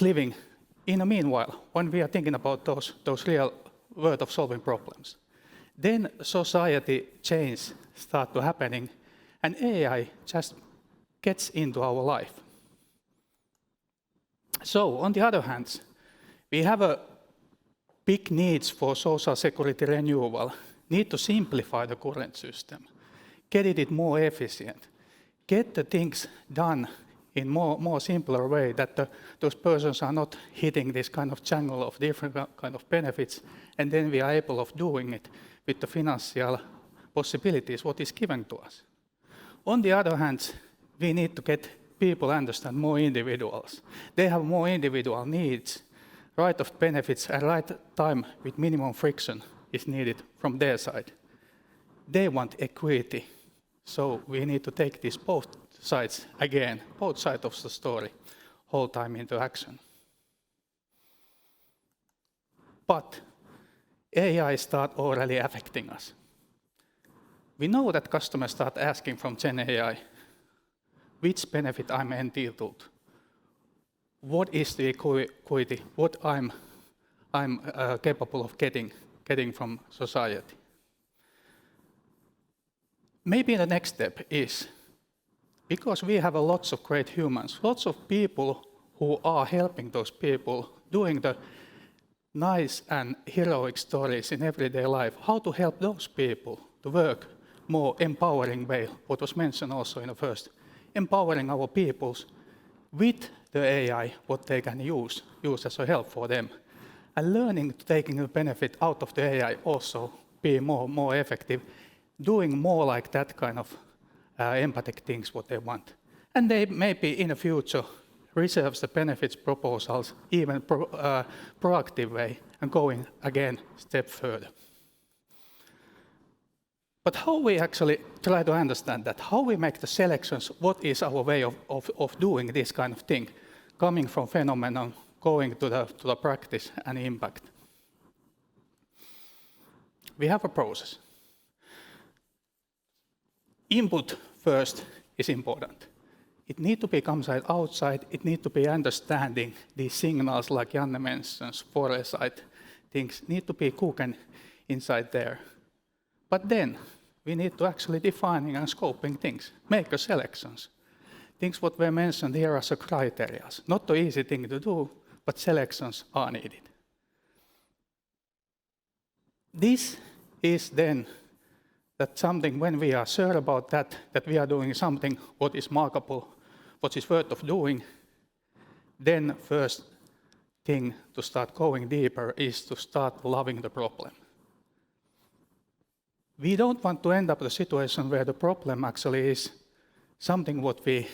living. In the meanwhile, when we are thinking about those real world of solving problems, then society change start to happening, and AI just gets into our life. So, on the other hand, we have a big needs for social security renewal, need to simplify the current system, get it more efficient, get the things done in more simpler way, that those persons are not hitting this kind of jungle of different kind of benefits, and then we are able of doing it with the financial possibilities what is given to us. On the other hand, we need to get people understand more individuals. They have more individual needs, right of benefits and right time with minimum friction is needed from their side. They want equity, so we need to take these both sides again, both sides of the story, whole time into action. But AI start already affecting us. We know that customers start asking from Gen AI, which benefit I'm entitled, what is the equity, what I'm capable of getting from society. Maybe the next step is, because we have lots of great humans, lots of people who are helping those people, doing the nice and heroic stories in everyday life, how to help those people to work more empowering way, what was mentioned also in the first, empowering our peoples with the AI, what they can use as a help for them, and learning to taking the benefit out of the AI also be more effective, doing more like that kind of empathic things what they want. And they maybe in the future reserves the benefits proposals even proactive way and going again step further. But how we actually try to understand that, how we make the selections, what is our way of doing this kind of thing, coming from phenomenon, going to the practice and impact. We have a process. Input first is important. It needs to be outside, it needs to be understanding these signals like Janne mentions, foresight, things need to be cooking inside there. But then we need to actually defining and scoping things, make a selections. Things what were mentioned here as a criteria. Not the easy thing to do, but selections are needed. This is then that something when we are sure about that we are doing something what is markable, what is worth of doing, then first thing to start going deeper is to start loving the problem. We don't want to end up in a situation where the problem actually is something what we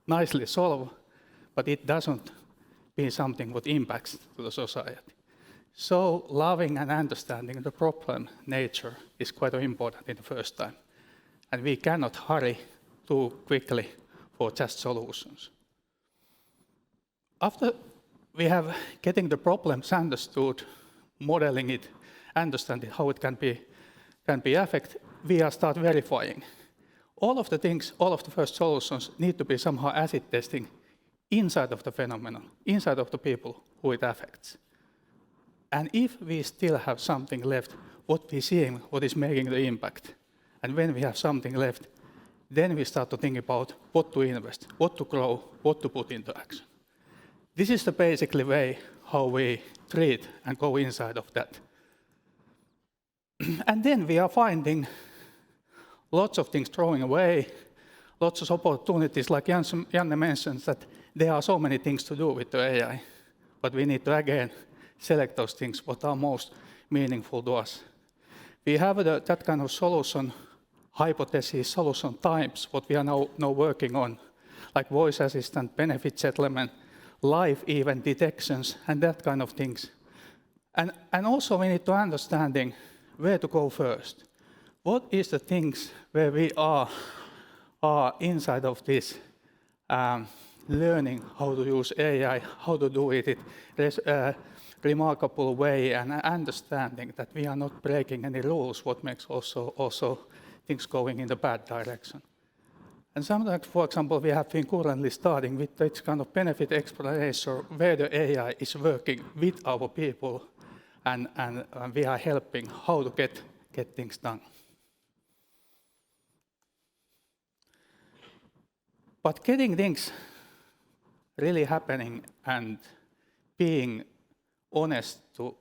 nicely solve, but it doesn't be something what impacts to the society. So loving and understanding the problem nature is quite important in the first time. And we cannot hurry too quickly for just solutions. After we have getting the problems understood, modeling it, understanding how it can be affected, we are start verifying. All of the things, all of the first solutions need to be somehow acid testing inside of the phenomenon, inside of the people who it affects. And if we still have something left, what we see, what is making the impact, and when we have something left, then we start to think about what to invest, what to grow, what to put into action. This is the basically way how we treat and go inside of that. And then we are finding lots of things throwing away, lots of opportunities, like Janne mentioned, that there are so many things to do with the AI, but we need to again select those things what are most meaningful to us. We have that kind of solution, hypothesis, solution types, what we are now working on, like voice assistant, benefit settlement, live event detections, and that kind of things. And also we need to understanding where to go first. What is the things where we are inside of this learning how to use AI, how to do it in remarkable way, and understanding that we are not breaking any rules, what makes also things going in the bad direction. And sometimes, for example, we have been currently starting with this kind of benefit exploration where the AI is working with our people, and we are helping how to get things done. But getting things really happening and being honest to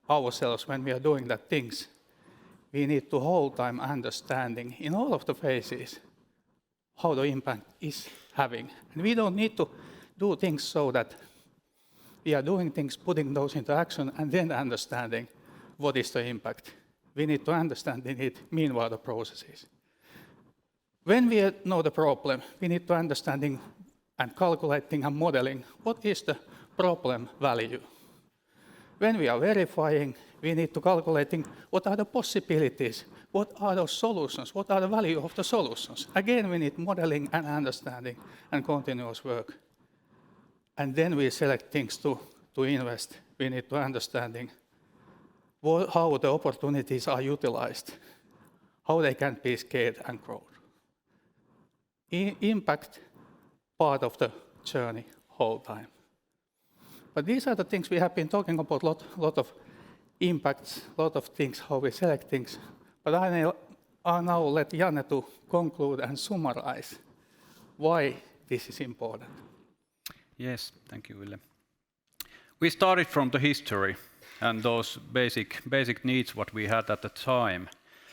ourselves when we are doing that things, we need to whole time understanding in all of the phases how the impact is having. And we don't need to do things so that we are doing things, putting those into action, and then understanding what is the impact. We need to understand it meanwhile the processes. When we know the problem, we need to understanding and calculating and modeling what is the problem value. When we are verifying, we need to calculating what are the possibilities, what are those solutions, what are the value of the solutions. Again, we need modeling and understanding and continuous work. And then we select things to invest. We need to understanding how the opportunities are utilized, how they can be scaled and grown. Impact part of the journey whole time. But these are the things we have been talking about, lot of impacts, lot of things, how we select things. But I now let Janne to conclude and summarize why this is important. Yes, thank you, Ville. We started from the history and those basic needs what we had at the time.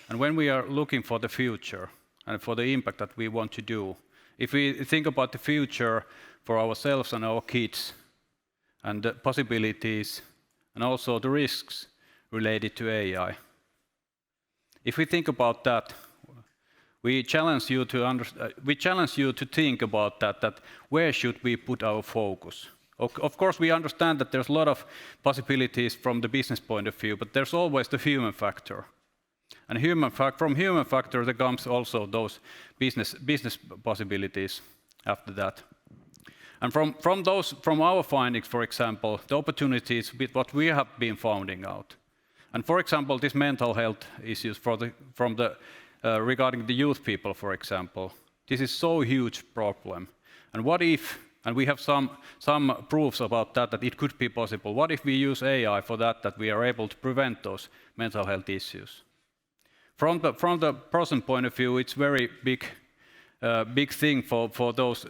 And when we are looking for the future and for the impact that we want to do, if we think about the future for ourselves and our kids, and the possibilities and also the risks related to AI. If we think about that, we challenge you to think about that where should we put our focus? Of course, we understand that there's a lot of possibilities from the business point of view, but there's always the human factor. And from human factor, there comes also those business possibilities after that. And from our findings, for example, the opportunities with what we have been finding out. And for example, this mental health issues regarding the youth people, for example, this is so huge problem. And what if, and we have some proofs about that it could be possible. What if we use AI for that we are able to prevent those mental health issues? From the person point of view, it's very big thing for those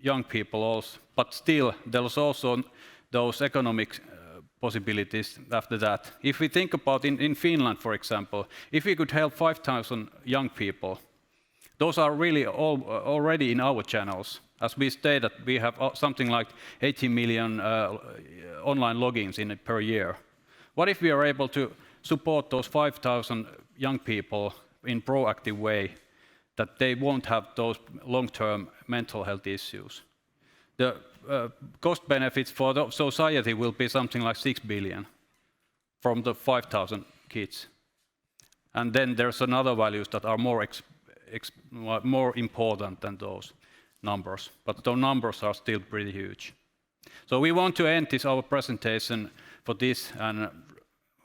young people also, but still there's also those economic possibilities after that. If we think about in Finland, for example, if we could help 5,000 young people, those are really already in our channels. As we stated, we have something like 80 million online logins per year. What if we are able to support those 5,000 young people in proactive way, that they won't have those long-term mental health issues? The cost benefits for the society will be something like 6 billion from the 5,000 kids. And then there's another values that are more important than those. numbers, but the numbers are still pretty huge. So we want to end our presentation for this, and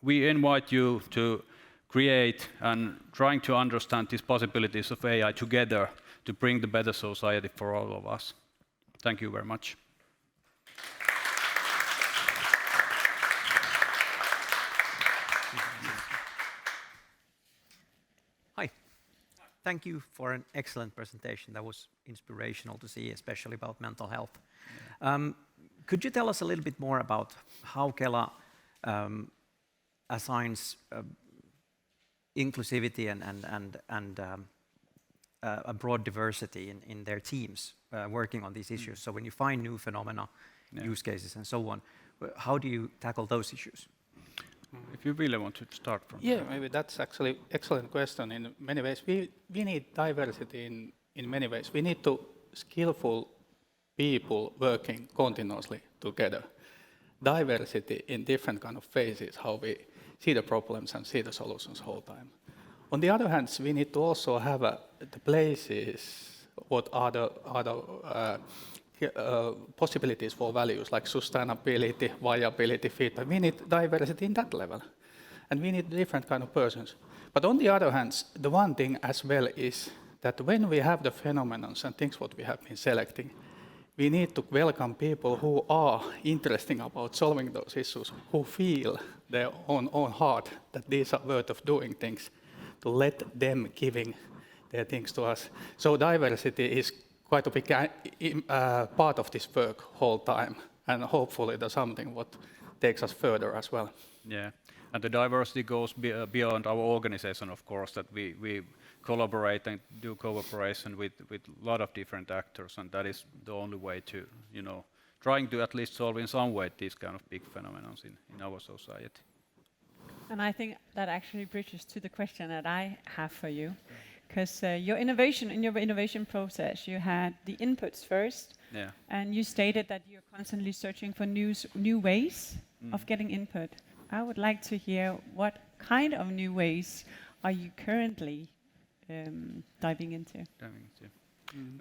we invite you to create and trying to understand these possibilities of AI together to bring the better society for all of us. Thank you very much. Hi. Thank you for an excellent presentation. That was inspirational to see, especially about mental health. Could you tell us a little bit more about how Kela assigns inclusivity and a broad diversity in their teams working on these issues? So when you find new phenomena, use cases and so on, how do you tackle those issues? If you really want to start from Yeah, maybe that's actually excellent question in many ways. We need diversity in many ways. We need to skillful people working continuously together. Diversity in different kind of phases, how we see the problems and see the solutions whole time. On the other hand, we need to also have the places, what are the possibilities for values like sustainability, viability, feedback. We need diversity in that level. And we need different kind of persons. But on the other hand, the one thing as well is that when we have the phenomena and things what we have been selecting, we need to welcome people who are interested about solving those issues, who feel their own heart that these are worth of doing things, to let them giving their things to us. So diversity is quite a big part of this work whole time, and hopefully there's something what takes us further as well. Yeah, and the diversity goes beyond our organization, of course, that we collaborate and do cooperation with a lot of different actors, and that is the only way to, trying to at least solve in some way these kind of big phenomena in our society. And I think that actually bridges to the question that I have for you. Because in your innovation process, you had the inputs first, and you stated that you're constantly searching for new ways of getting input. I would like to hear what kind of new ways are you currently diving into?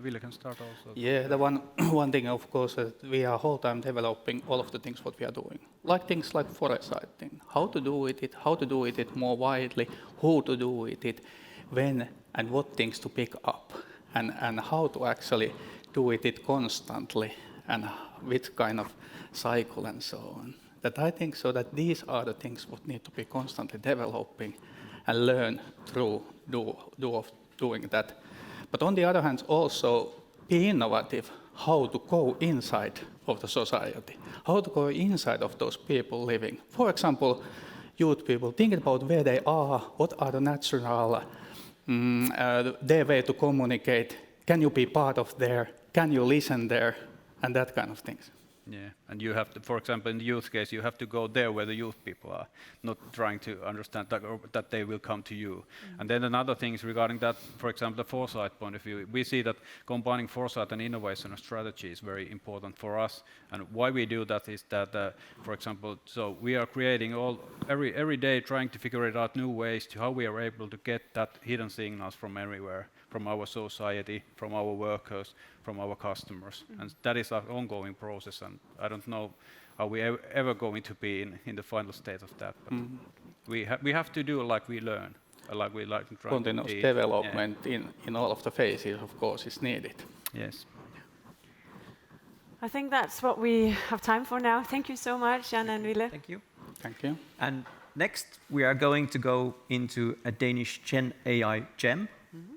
Ville can start also. Yeah, the one thing, of course, that we are whole time developing all of the things what we are doing. Like things like foresight thing, how to do it, how to do it more widely, who to do it, when and what things to pick up, and how to actually do it constantly, and which kind of cycle and so on. That I think so that these are the things what need to be constantly developing and learn through doing that. But on the other hand, also be innovative, how to go inside of the society, how to go inside of those people living. For example, youth people, think about where they are, what are the natural, their way to communicate, can you be part of there, can you listen there, and that kind of things. Yeah, and you have to, for example, in the youth case, you have to go there where the youth people are, not trying to understand that, or that they will come to you. And then another thing is regarding that, for example, the foresight point of view. We see that combining foresight and innovation and strategy is very important for us. And why we do that is that, for example, so we are creating every day trying to figure it out new ways to how we are able to get that hidden signals from everywhere, from our society, from our workers, from our customers. And that is an ongoing process, and I don't know how we ever going to be in the final state of that. But we have to do like we learn, like we like to try. Continuous development in all of the phases, of course, is needed. Yes. I think that's what we have time for now. Thank you so much, Jan and Ville. Thank you. Thank you. And next, we are going to go into a Danish Gen AI gem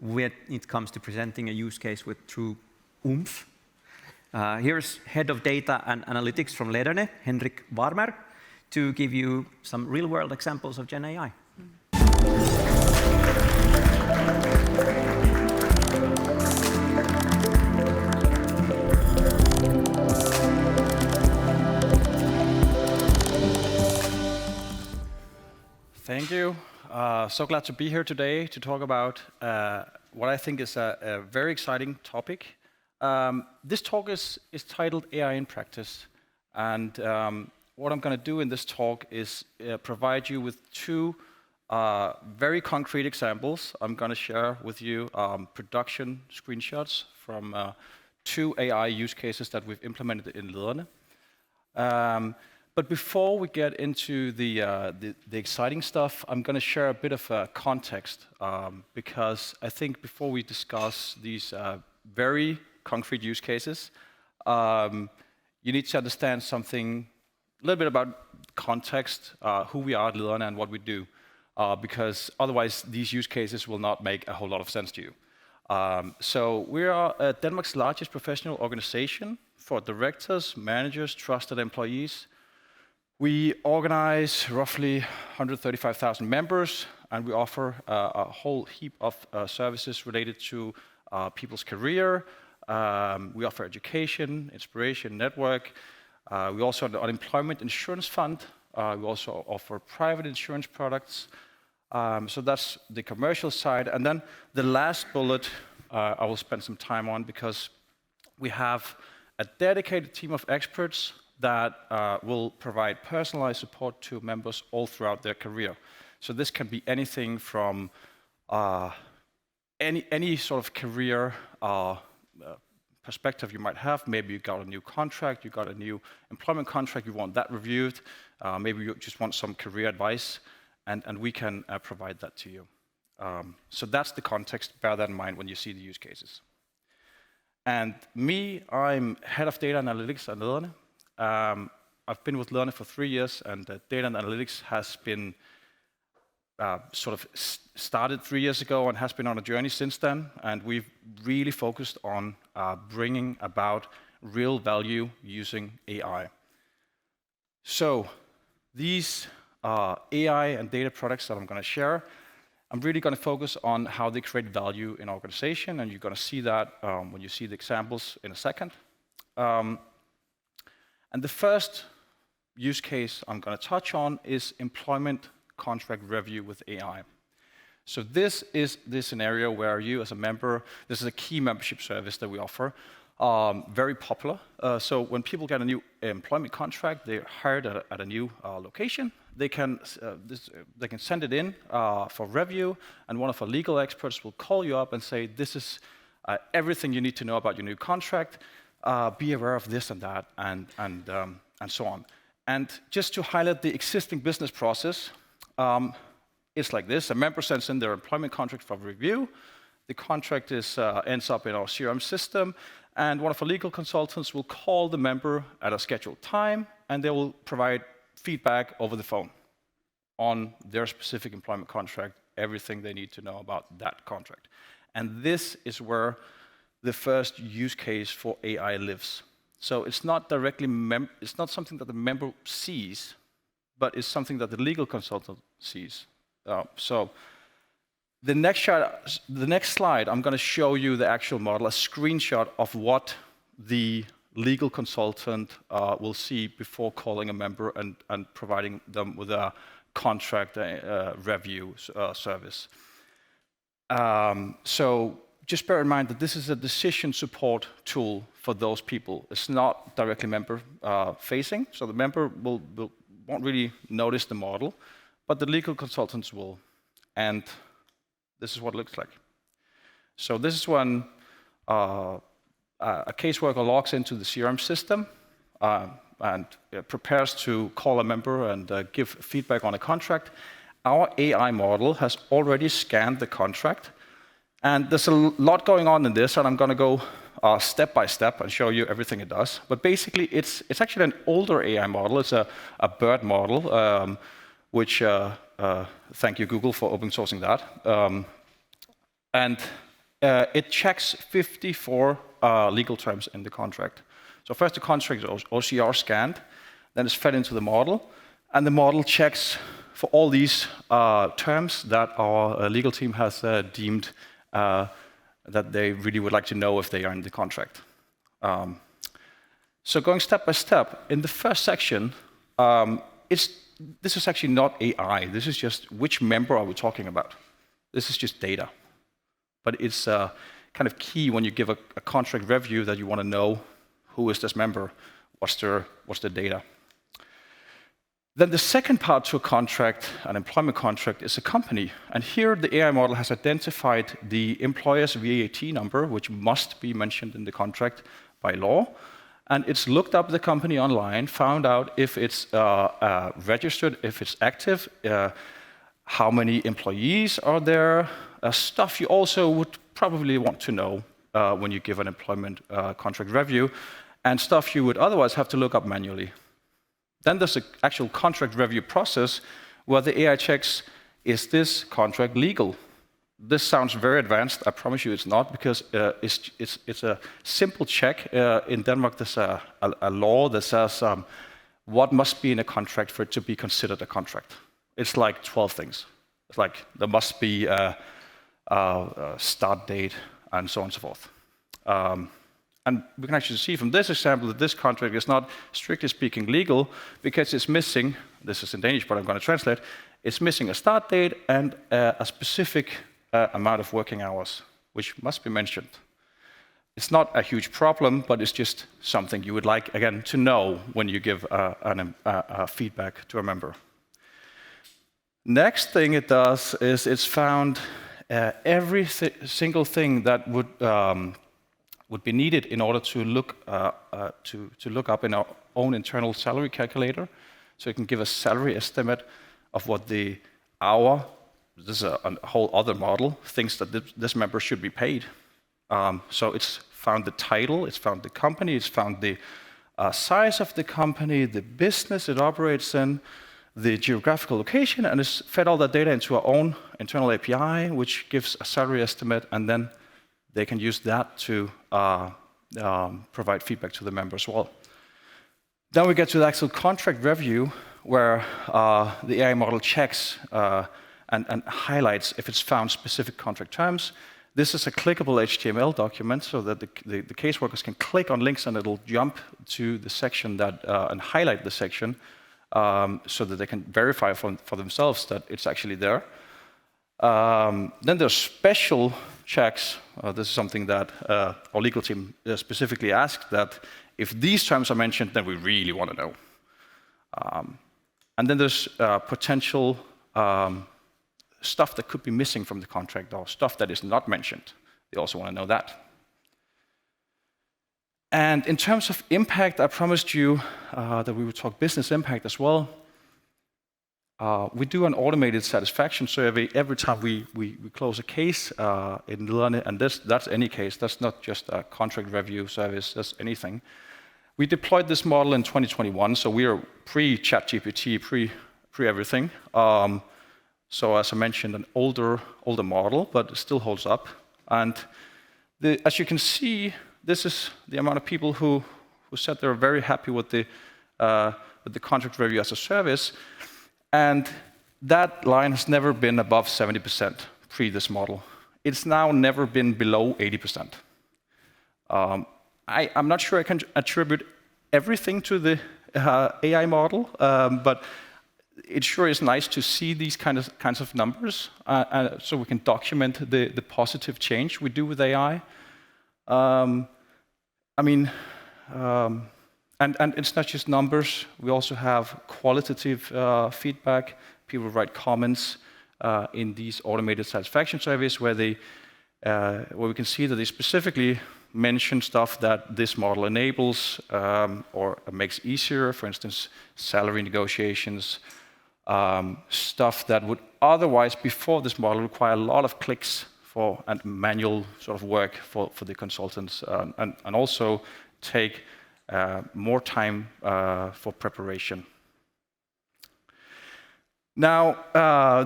when it comes to presenting a use case with true oomph. Here's Head of Data and Analytics from Lederne, Henrik Warmer, to give you some real-world examples of Gen AI. Thank you. So glad to be here today to talk about what I think is a very exciting topic. This talk is titled AI in Practice, and what I'm going to do in this talk is provide you with two very concrete examples. I'm going to share with you production screenshots from 2 AI use cases that we've implemented in Lederne. But before we get into the exciting stuff, I'm going to share a bit of context, because I think before we discuss these very concrete use cases, you need to understand something, a little bit about context, who we are at Lederne and what we do, because otherwise these use cases will not make a whole lot of sense to you. So we are Denmark's largest professional organization for directors, managers, trusted employees. We organize roughly 135,000 members, and we offer a whole heap of services related to people's career. We offer education, inspiration, network. We also have the unemployment insurance fund. We also offer private insurance products. So that's the commercial side. And then the last bullet I will spend some time on, because we have a dedicated team of experts that will provide personalized support to members all throughout their career. So this can be anything from any sort of career perspective you might have. Maybe you got a new contract, you got a new employment contract, you want that reviewed. Maybe you just want some career advice, and we can provide that to you. So that's the context. Bear that in mind when you see the use cases. And me, I'm head of data analytics at Lederne. I've been with Lederne for 3 years, and data and analytics has been sort of started 3 years ago and has been on a journey since then. And we've really focused on bringing about real value using AI. So these AI and data products that I'm going to share, I'm really going to focus on how they create value in organization, and you're going to see that when you see the examples in a second. And the first use case I'm going to touch on is employment contract review with AI. So this is the scenario where you as a member, this is a key membership service that we offer, very popular. So when people get a new employment contract, they're hired at a new location. They can send it in for review, and one of our legal experts will call you up and say, this is everything you need to know about your new contract. Be aware of this and that, and so on. And just to highlight the existing business process, it's like this. A member sends in their employment contract for review. The contract ends up in our CRM system, and one of our legal consultants will call the member at a scheduled time, and they will provide feedback over the phone on their specific employment contract, everything they need to know about that contract. And this is where the first use case for AI lives. So it's not directly it's not something that the member sees, but it's something that the legal consultant sees. So the next slide, I'm going to show you the actual model, a screenshot of what the legal consultant will see before calling a member and providing them with a contract review service. So just bear in mind that this is a decision support tool for those people. It's not directly member facing, so the member won't really notice the model, but the legal consultants will. And this is what it looks like. So this is when a caseworker logs into the CRM system and prepares to call a member and give feedback on a contract. Our AI model has already scanned the contract. And there's a lot going on in this, and I'm going to go step by step and show you everything it does. But basically, it's actually an older AI model. It's a BERT model, which thank you, Google, for open sourcing that. And it checks 54 legal terms in the contract. So first, the contract is OCR scanned, then it's fed into the model, and the model checks for all these terms that our legal team has deemed that they really would like to know if they are in the contract. So going step by step, in the first section, this is actually not AI. This is just which member are we talking about. This is just data. But it's kind of key when you give a contract review that you want to know who is this member, what's their data. Then the second part to a contract, an employment contract, is a company. And here the AI model has identified the employer's VAT number, which must be mentioned in the contract by law. And it's looked up the company online, found out if it's registered, if it's active, how many employees are there, stuff you also would probably want to know when you give an employment contract review, and stuff you would otherwise have to look up manually. Then there's an actual contract review process where the AI checks, is this contract legal? This sounds very advanced. I promise you it's not, because it's a simple check. In Denmark, there's a law that says what must be in a contract for it to be considered a contract. It's like 12 things. It's like there must be a start date and so on and so forth. And we can actually see from this example that this contract is not, strictly speaking, legal, because it's missing, this is in Danish, but I'm going to translate, it's missing a start date and a specific amount of working hours, which must be mentioned. It's not a huge problem, but it's just something you would like, again, to know when you give feedback to a member. Next thing it does is it's found every single thing that would be needed in order to look up in our own internal salary calculator, so it can give a salary estimate of what the hour. This is a whole other model, thinks that this member should be paid. So it's found the title, it's found the company, it's found the size of the company, the business it operates in, the geographical location, and it's fed all that data into our own internal API, which gives a salary estimate, and then they can use that to provide feedback to the member as well. Then we get to the actual contract review, where the AI model checks and highlights if it's found specific contract terms. This is a clickable HTML document, so that the caseworkers can click on links and it'll jump to the section that and highlight the section, so that they can verify for themselves that it's actually there. Then there's special checks. This is something that our legal team specifically asked, that if these terms are mentioned, then we really want to know. And then there's potential stuff that could be missing from the contract, or stuff that is not mentioned. They also want to know that. And in terms of impact, I promised you that we would talk business impact as well. We do an automated satisfaction survey every time we close a case in Lederne, and that's any case. That's not just a contract review service, that's anything. We deployed this model in 2021, so we are pre-ChatGPT, pre-everything. So as I mentioned, an older model, but it still holds up. And as you can see, this is the amount of people who said they're very happy with the contract review as a service. And that line has never been above 70% pre this model. It's now never been below 80%. I'm not sure I can attribute everything to the AI model, but it sure is nice to see these kinds of numbers, so we can document the positive change we do with AI. And it's not just numbers. We also have qualitative feedback. People write comments in these automated satisfaction surveys where we can see that they specifically mention stuff that this model enables or makes easier. For instance, salary negotiations, stuff that would otherwise, before this model, require a lot of clicks and manual sort of work for the consultants, and also take more time for preparation. Now,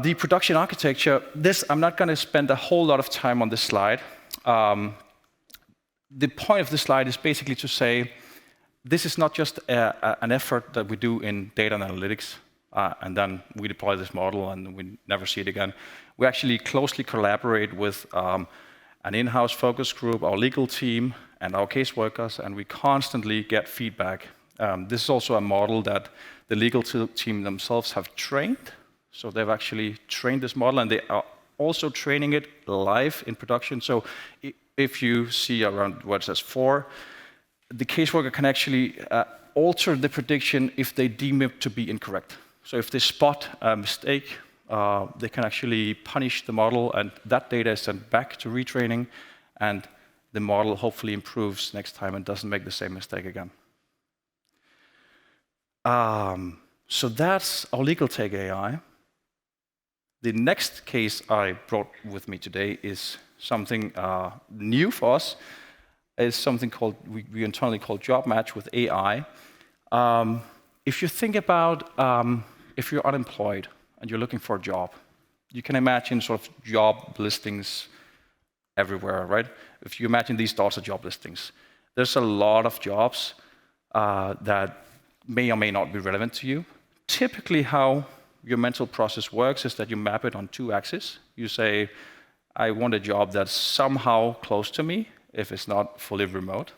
the production architecture, I'm not going to spend a whole lot of time on this slide. The point of this slide is basically to say, this is not just an effort that we do in data and analytics, and then we deploy this model and we never see it again. We actually closely collaborate with an in-house focus group, our legal team, and our caseworkers, and we constantly get feedback. This is also a model that the legal team themselves have trained. So they've actually trained this model, and they are also training it live in production. So if you see around where it says 4, the caseworker can actually alter the prediction if they deem it to be incorrect. So if they spot a mistake, they can actually punish the model, and that data is sent back to retraining, and the model hopefully improves next time and doesn't make the same mistake again. So that's our legal take AI. The next case I brought with me today is something new for us. It's something called, we internally call job match with AI. If you think about if you're unemployed and you're looking for a job, you can imagine sort of job listings everywhere, right? If you imagine these dots are job listings, there's a lot of jobs that may or may not be relevant to you. Typically, how your mental process works is that you map it on 2 axes. You say, I want a job that's somehow close to me, if it's not fully remote,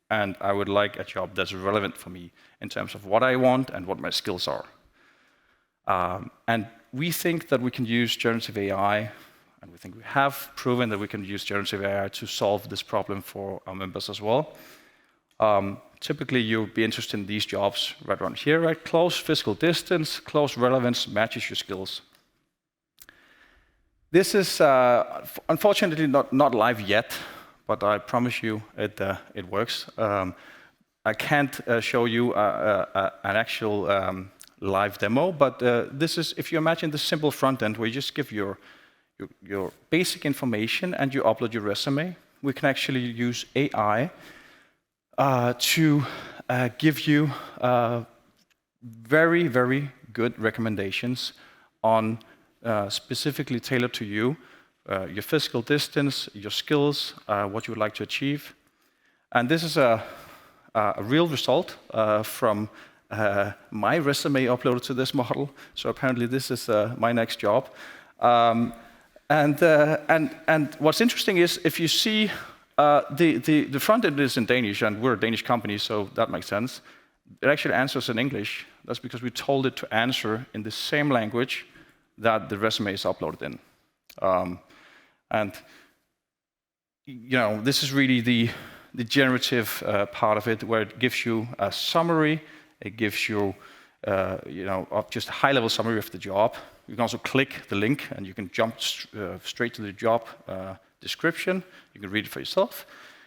and I would like a job that's relevant for me in terms of what I want and what my skills are. And we think that we can use generative AI, and we think we have proven that we can use generative AI to solve this problem for our members as well. Typically, you'll be interested in these jobs right around here, right? Close physical distance, close relevance, matches your skills. This is unfortunately not live yet, but I promise you it works. I can't show you an actual live demo, but this is, if you imagine the simple front end where you just give your basic information and you upload your resume, we can actually use AI to give you very, very good recommendations on specifically tailored to you, your physical distance, your skills, what you would like to achieve. And this is a real result from my resume uploaded to this model. So apparently this is my next job. And what's interesting is if you see the front end is in Danish, and we're a Danish company, so that makes sense. It actually answers in English. That's because we told it to answer in the same language that the resume is uploaded in. And you know, this is really the generative part of it, where it gives you a summary. It gives you, just a high-level summary of the job. You can also click the link, and you can jump straight to the job description. You can read it for yourself.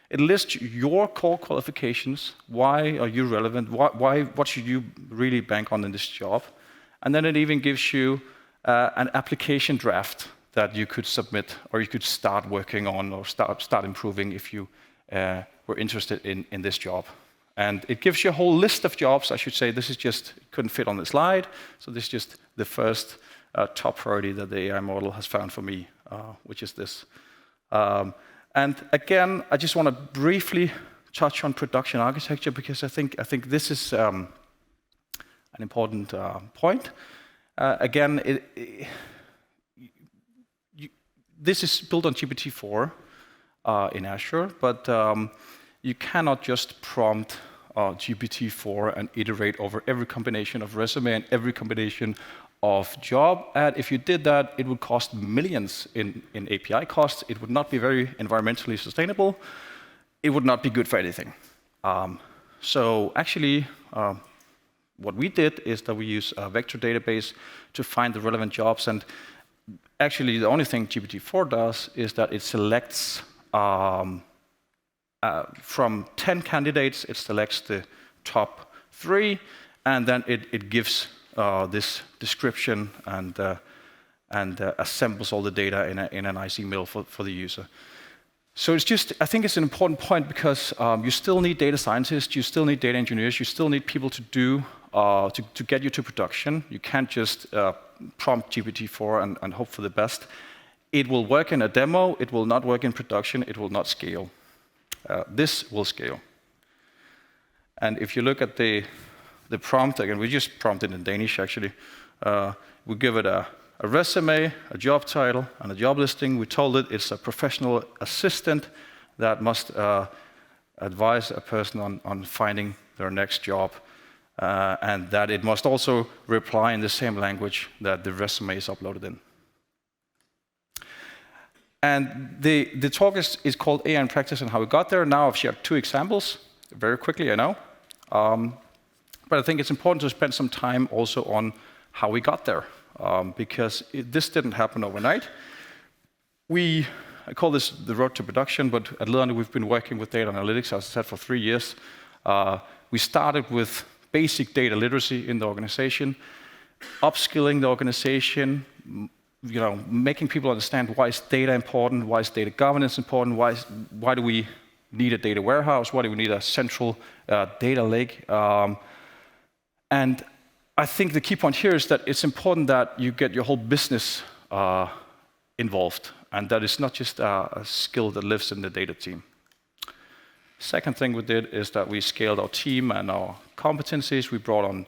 It lists your core qualifications. Why are you relevant? What should you really bank on in this job? And then it even gives you an application draft that you could submit, or you could start working on, or start improving if you were interested in this job. And it gives you a whole list of jobs. I should say this is just, couldn't fit on the slide, so this is just the first top priority that the AI model has found for me, which is this. And again, I just want to briefly touch on production architecture, because I think this is an important point. Again, this is built on GPT-4 in Azure, but you cannot just prompt GPT-4 and iterate over every combination of resume and every combination of job. And if you did that, it would cost millions in API costs. It would not be very environmentally sustainable. It would not be good for anything. So actually, what we did is that we use a vector database to find the relevant jobs. And actually, the only thing GPT-4 does is that it selects from 10 candidates, it selects the top 3, and then it gives this description and assembles all the data in a nice email for the user. So it's just, I think it's an important point, because you still need data scientists, you still need data engineers, you still need people to do to get you to production. You can't just prompt GPT-4 and hope for the best. It will work in a demo, it will not work in production, it will not scale. This will scale. And if you look at the prompt, again, we just prompted in Danish, actually. We give it a resume, a job title, and a job listing. We told it it's a professional assistant that must advise a person on finding their next job, and that it must also reply in the same language that the resume is uploaded in. And the talk is called AI in Practice and how we got there. Now I've shared 2 examples, very quickly, I know. But I think it's important to spend some time also on how we got there, because this didn't happen overnight. I call this the road to production, but at Lederne we've been working with data analytics, as I said, for 3 years. We started with basic data literacy in the organization, upskilling the organization, making people understand why is data important, why is data governance important, why do we need a data warehouse, why do we need a central data lake. And I think the key point here is that it's important that you get your whole business involved, and that it's not just a skill that lives in the data team. Second thing we did is that we scaled our team and our competencies. We brought on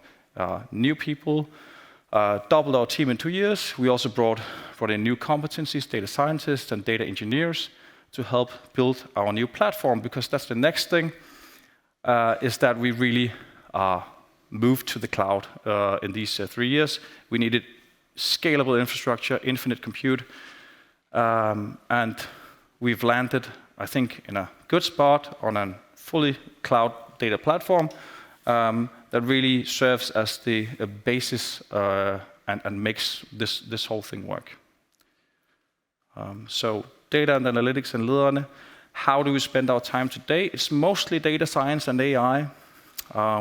new people, doubled our team in 2 years. We also brought in new competencies, data scientists and data engineers, to help build our new platform, because that's the next thing, is that we really moved to the cloud in these 3 years. We needed scalable infrastructure, infinite compute, and we've landed, I think, in a good spot on a fully cloud data platform that really serves as the basis and makes this whole thing work. So data and analytics in Lederne. How do we spend our time today? It's mostly data science and AI.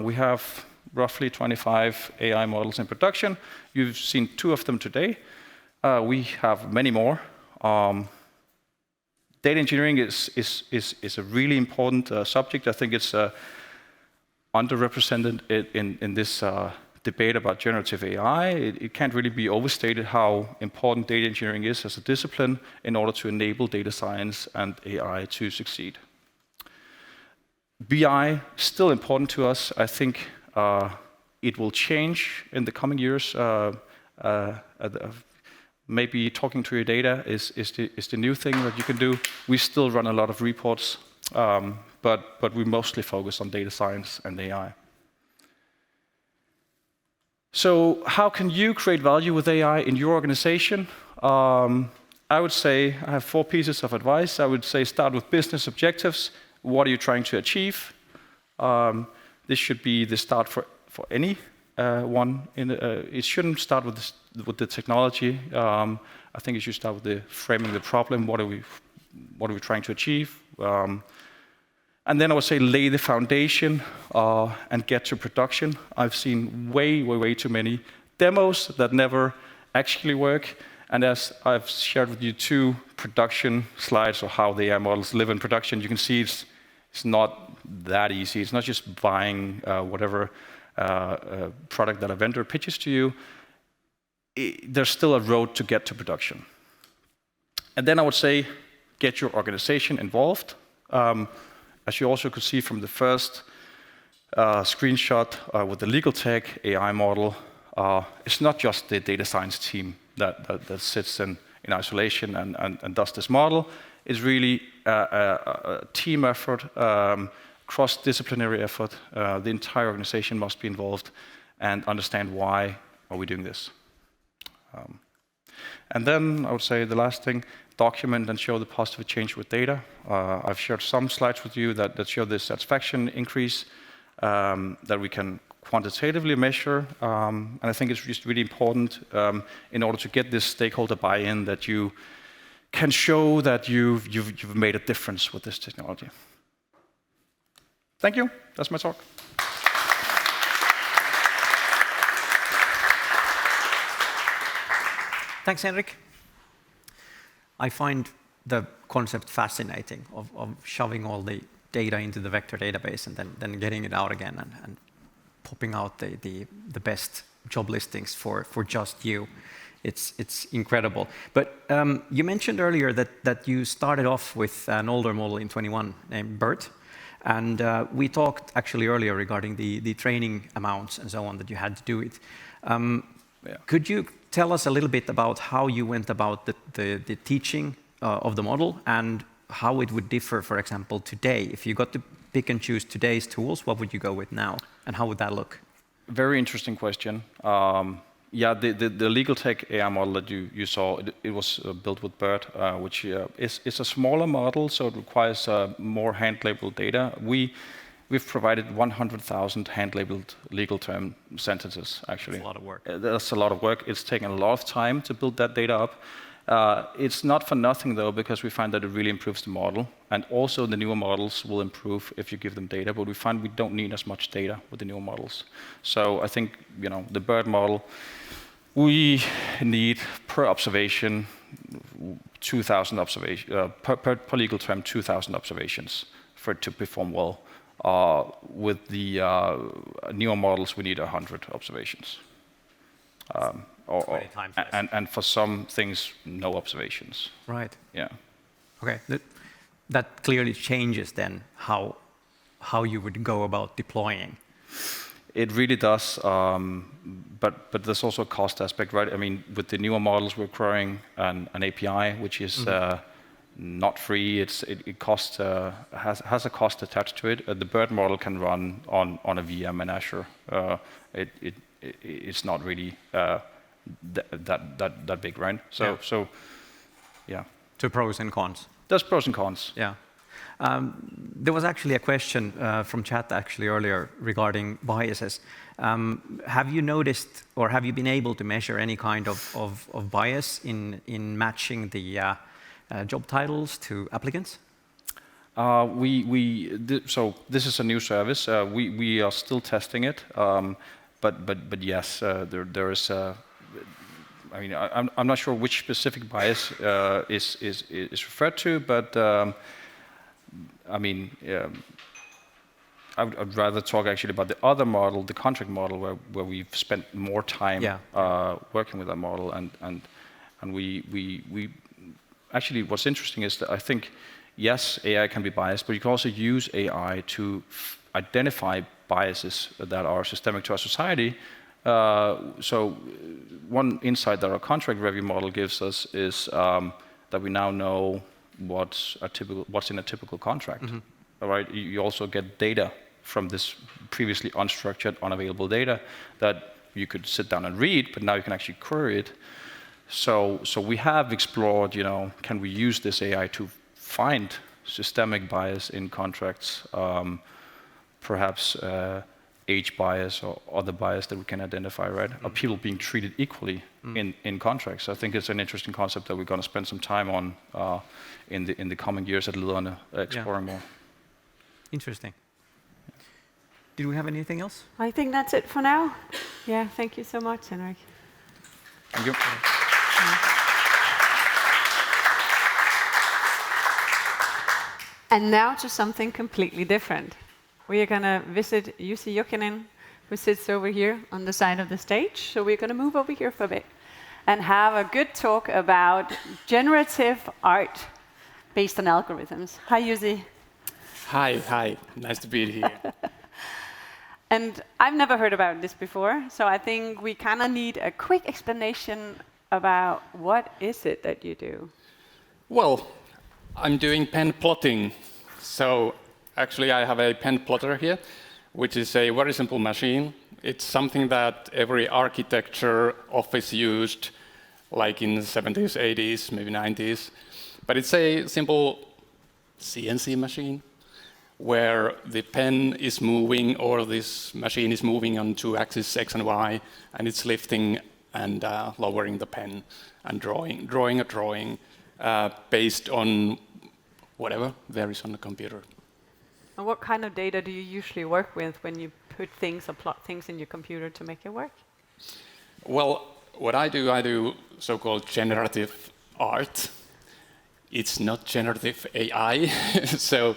We have roughly 25 AI models in production. You've seen 2 of them today. We have many more. Data engineering is a really important subject. I think it's underrepresented in this debate about generative AI. It can't really be overstated how important data engineering is as a discipline in order to enable data science and AI to succeed. BI, still important to us. I think it will change in the coming years. Maybe talking to your data is the new thing that you can do. We still run a lot of reports, but we mostly focus on data science and AI. So how can you create value with AI in your organization? I would say I have 4 pieces of advice. I would say start with business objectives. What are you trying to achieve? This should be the start for any one. It shouldn't start with the technology. I think it should start with the framing the problem. What are we trying to achieve? And then I would say lay the foundation and get to production. I've seen way too many demos that never actually work. And as I've shared with you 2 production slides of how the AI models live in production, you can see it's not that easy. It's not just buying whatever product that a vendor pitches to you. There's still a road to get to production. And then I would say get your organization involved. As you also could see from the first screenshot with the legal tech AI model, it's not just the data science team that sits in isolation and does this model. It's really a team effort, cross-disciplinary effort. The entire organization must be involved and understand why are we doing this. And then I would say the last thing, document and show the positive change with data. I've shared some slides with you that show the satisfaction increase that we can quantitatively measure. And I think it's just really important in order to get this stakeholder buy-in that you can show that you've made a difference with this technology. Thank you. That's my talk. Thanks, Henrik. I find the concept fascinating of shoving all the data into the vector database and then getting it out again and popping out the best job listings for just you. It's incredible. But you mentioned earlier that you started off with an older model in 21 named BERT. And we talked actually earlier regarding the training amounts and so on that you had to do it. Could you tell us a little bit about how you went about the teaching of the model and how it would differ, for example, today? If you got to pick and choose today's tools, what would you go with now? And how would that look? Very interesting question. Yeah, the legal tech AI model that you saw, it was built with BERT, which is a smaller model, so it requires more hand-labeled data. we've provided 100,000 hand-labeled legal term sentences, actually. That's a lot of work. That's a lot of work. It's taken a lot of time to build that data up. It's not for nothing, though, because we find that it really improves the model. And also, the newer models will improve if you give them data, but we find we don't need as much data with the newer models. So I think, the BERT model, we need per observation 2,000 observations, per legal term, 2,000 observations for it to perform well. With the newer models, we need 100 observations. 20 times less. And for some things, no observations. Right. Yeah. Okay. That clearly changes then how you would go about deploying. It really does, but there's also a cost aspect, right? I mean, with the newer models, we're growing an API, which is not free. It costs has a cost attached to it. The BERT model can run on a VM in Azure. It's not really that big, right? So yeah. To pros and cons. There's pros and cons. Yeah. There was actually a question from chat actually earlier regarding biases. Have you noticed or have you been able to measure any kind of bias in matching the job titles to applicants? So this is a new service. We are still testing it, but yes, there is. I mean, I'm not sure which specific bias is referred to, but I mean, I'd rather talk actually about the other model, the contract model, where we've spent more time working with that model, and we actually what's interesting is that I think yes, AI can be biased, but you can also use AI to identify biases that are systemic to our society. So one insight that our contract review model gives us is that we now know what's in a typical contract. All right, you also get data from this previously unstructured, unavailable data that you could sit down and read, but now you can actually query it. So we have explored, can we use this AI to find systemic bias in contracts, perhaps age bias or other bias that we can identify, right? Are people being treated equally in contracts? I think it's an interesting concept that we're going to spend some time on in the coming years at Lederne, exploring more. Interesting. Did we have anything else? I think that's it for now. Yeah, thank you so much, Henrik. Thank you. And now to something completely different. We are going to visit Jussi Jokinen, who sits over here on the side of the stage. So we're going to move over here for a bit and have a good talk about generative art based on algorithms. Hi, Jussi. Hi. Nice to be here. And I've never heard about this before, so I think we kind of need a quick explanation about what is it that you do? Well, I'm doing pen plotting. So actually I have a pen plotter here, which is a very simple machine. It's something that every architecture office used, like in the 70s, 80s, maybe 90s. But it's a simple CNC machine where the pen is moving, or this machine is moving on two axes, X and Y, and it's lifting and lowering the pen and drawing a drawing based on whatever there is on the computer. And what kind of data do you usually work with when you put things or plot things in your computer to make it work? Well, what I do so-called generative art. It's not generative AI, so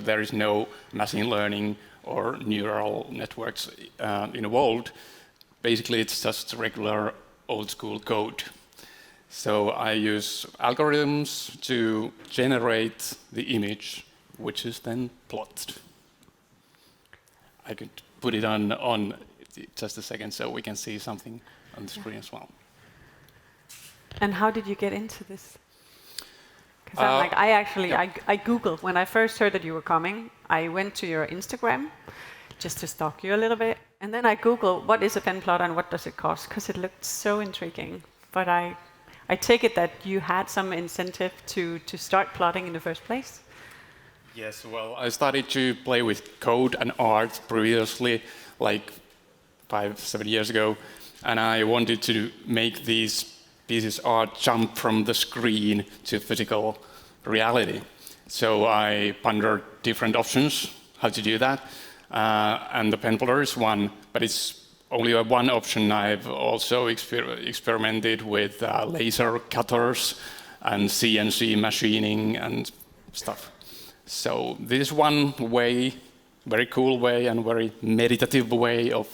there is no machine learning or neural networks involved. Basically, it's just regular old-school code. So I use algorithms to generate the image, which is then plotted. I could put it on just a second so we can see something on the screen as well. And how did you get into this? Because I Googled, when I first heard that you were coming, I went to your Instagram just to stalk you a little bit. And then I Googled, what is a pen plotter and what does it cost? Because it looked so intriguing. But I take it that you had some incentive to start plotting in the first place? Yes, well, I started to play with code and art previously, like 5-7 years ago, and I wanted to make these pieces of art jump from the screen to physical reality. So I pondered different options how to do that, and the pen plotter is one, but it's only one option. I've also experimented with laser cutters and CNC machining and stuff. So this is one way, very cool way and very meditative way of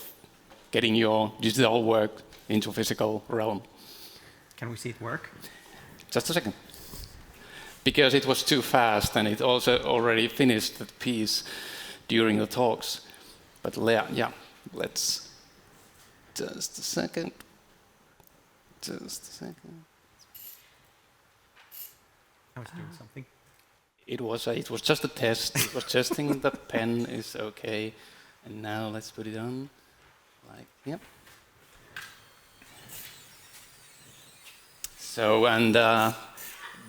getting your digital work into physical realm. Can we see it work? Just a second. Because it was too fast and it also already finished the piece during the talks. But yeah, let's... Just a second. Just a second. I was doing something. It was just a test. It was testing the pen is okay. And now let's put it on. Like, yep. So, and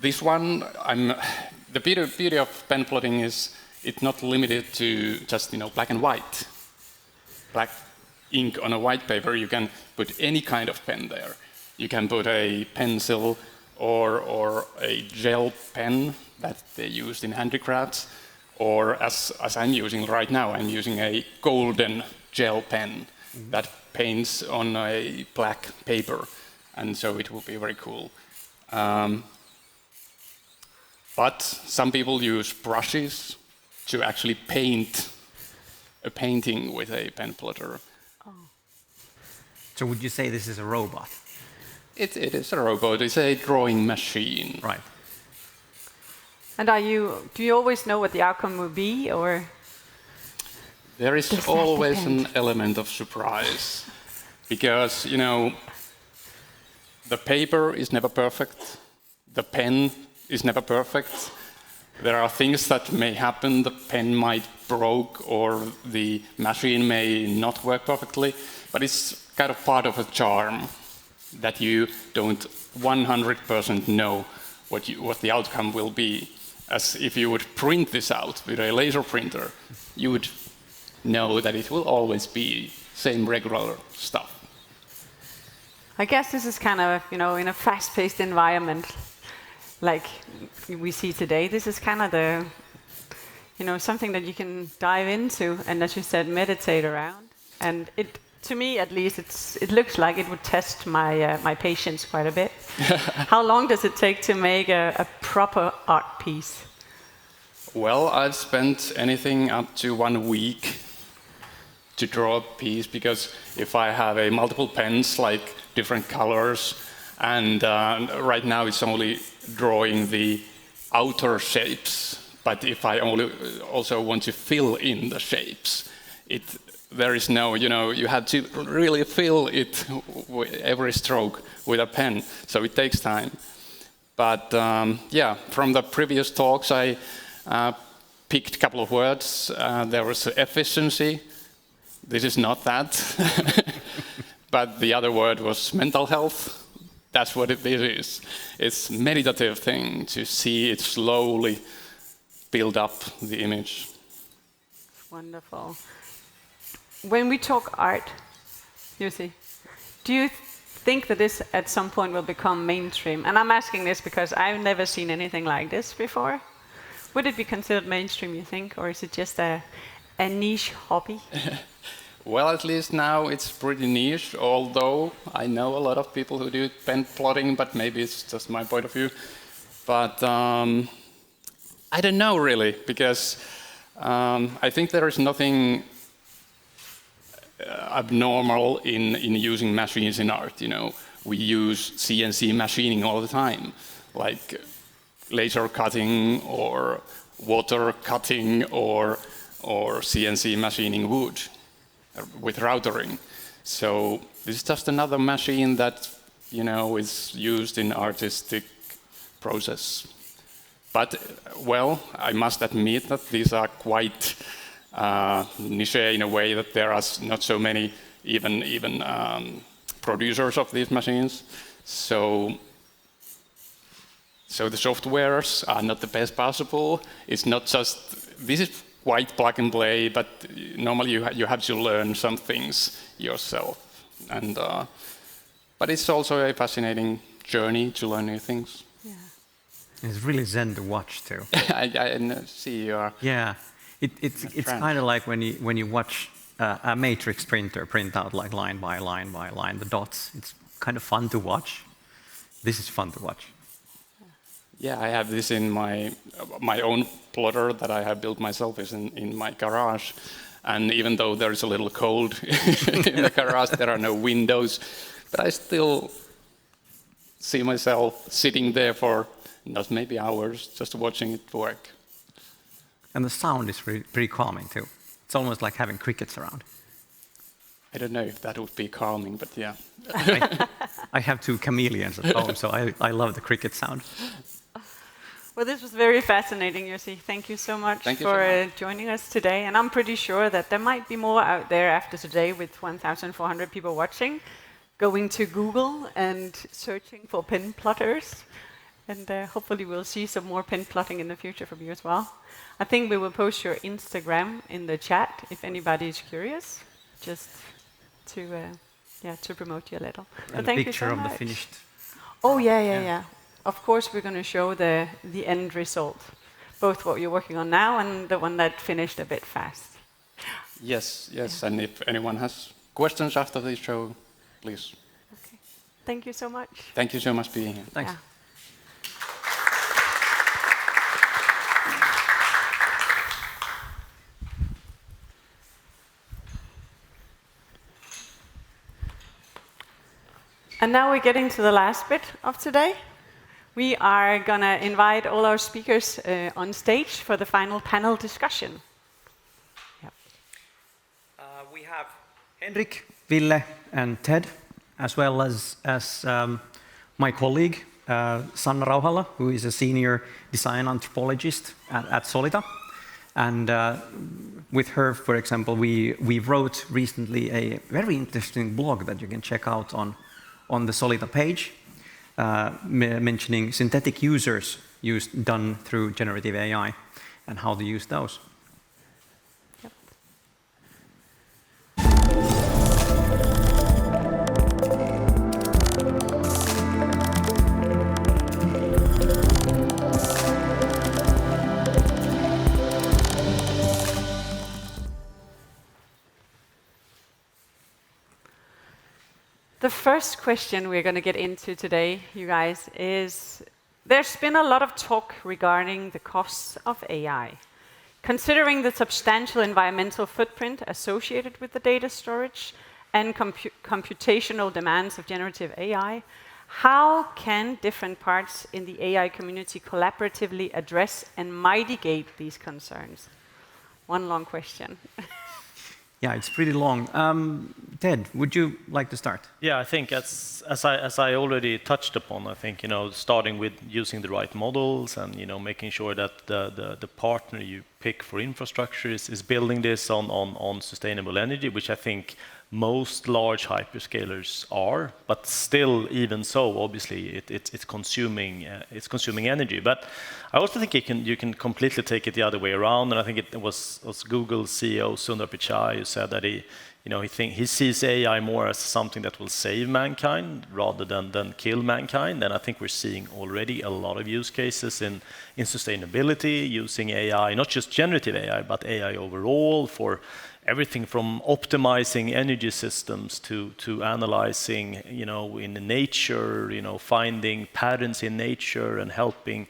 this one, the beauty of pen plotting is it's not limited to just, black and white. Black ink on a white paper, you can put any kind of pen there. You can put a pencil or a gel pen that they used in handicrafts, or as I'm using right now, I'm using a golden gel pen that paints on a black paper, and so it will be very cool. But some people use brushes to actually paint a painting with a pen plotter. Oh. So would you say this is a robot? It is a robot. It's a drawing machine. Right. And do you always know what the outcome will be, or? There is always an element of surprise, because, the paper is never perfect, the pen is never perfect. There are things that may happen, the pen might broke, or the machine may not work perfectly, but it's kind of part of a charm that you don't 100% know what the outcome will be. As if you would print this out with a laser printer, you would know that it will always be same regular stuff. I guess this is kind of, in a fast-paced environment like we see today. This is kind of the, something that you can dive into and, as you said, meditate around. And to me, at least, it looks like it would test my patience quite a bit. How long does it take to make a proper art piece? Well, I've spent anything up to 1 week to draw a piece, because if I have multiple pens, like different colors, and right now it's only drawing the outer shapes, but if I also want to fill in the shapes, there is no, you have to really fill it every stroke with a pen, so it takes time. But yeah, from the previous talks, I picked a couple of words. There was efficiency. This is not that. But the other word was mental health. That's what it is. It's a meditative thing to see it slowly build up the image. Wonderful. When we talk art, Jussi, do you think that this at some point will become mainstream? And I'm asking this because I've never seen anything like this before. Would it be considered mainstream, you think, or is it just a niche hobby? Well, at least now it's pretty niche, although I know a lot of people who do pen plotting, but maybe it's just my point of view. But I don't know, really, because I think there is nothing abnormal in using machines in art. We use CNC machining all the time, like laser cutting or water cutting or CNC machining wood with routering. So this is just another machine that is used in artistic process. But well, I must admit that these are quite niche in a way that there are not so many even producers of these machines. So the softwares are not the best possible. It's not just this is quite plug and play, but normally you have to learn some things yourself. And but it's also a fascinating journey to learn new things. Yeah. It's really zen to watch too. I see you are. Yeah, it's kind of like when you watch a matrix printer print out like line by line by line the dots. It's kind of fun to watch. This is fun to watch. Yeah, I have this in my own plotter that I have built myself is in my garage. And even though there is a little cold in the garage, there are no windows, but I still see myself sitting there for not maybe hours just watching it work. And the sound is pretty calming too. It's almost like having crickets around. I don't know if that would be calming, but yeah. I have 2 chameleons at home, so I love the cricket sound. Well, this was very fascinating, Jussi. Thank you so much for joining us today. And I'm pretty sure that there might be more out there after today with 1,400 people watching, going to Google and searching for pen plotters. And hopefully we'll see some more pen plotting in the future from you as well. I think we will post your Instagram in the chat if anybody is curious, just to promote you a little. And thank a picture you so of much. the finished. Oh, yeah. Of course, we're going to show the end result, both what you're working on now and the one that finished a bit fast. Yes. And if anyone has questions after the show, please. Okay. Thank you so much. Thank you so much for being here. Thanks. Yeah. And now we're getting to the last bit of today. We are going to invite all our speakers on stage for the final panel discussion. Yep. We have Henrik, Ville, and Ted, as well as my colleague, Sanna Rauhala, who is a senior design anthropologist at Solita. And with her, for example, we wrote recently a very interesting blog that you can check out on the Solita page, mentioning synthetic users done through generative AI and how to use those. Yep. The first question we're going to get into today, you guys, is there's been a lot of talk regarding the costs of AI. Considering the substantial environmental footprint associated with the data storage and computational demands of generative AI, how can different parts in the AI community collaboratively address and mitigate these concerns? One long question. Yeah, it's pretty long. Ted, would you like to start? Yeah, I think as I already touched upon, I think starting with using the right models and making sure that the partner you pick for infrastructure is building this on sustainable energy, which I think most large hyperscalers are, but still, even so, obviously, it's consuming energy. But I also think you can completely take it the other way around, and I think it was Google CEO Sundar Pichai who said that he sees AI more as something that will save mankind rather than kill mankind. And I think we're seeing already a lot of use cases in sustainability using AI, not just generative AI, but AI overall for everything from optimizing energy systems to analyzing, in nature, finding patterns in nature and helping,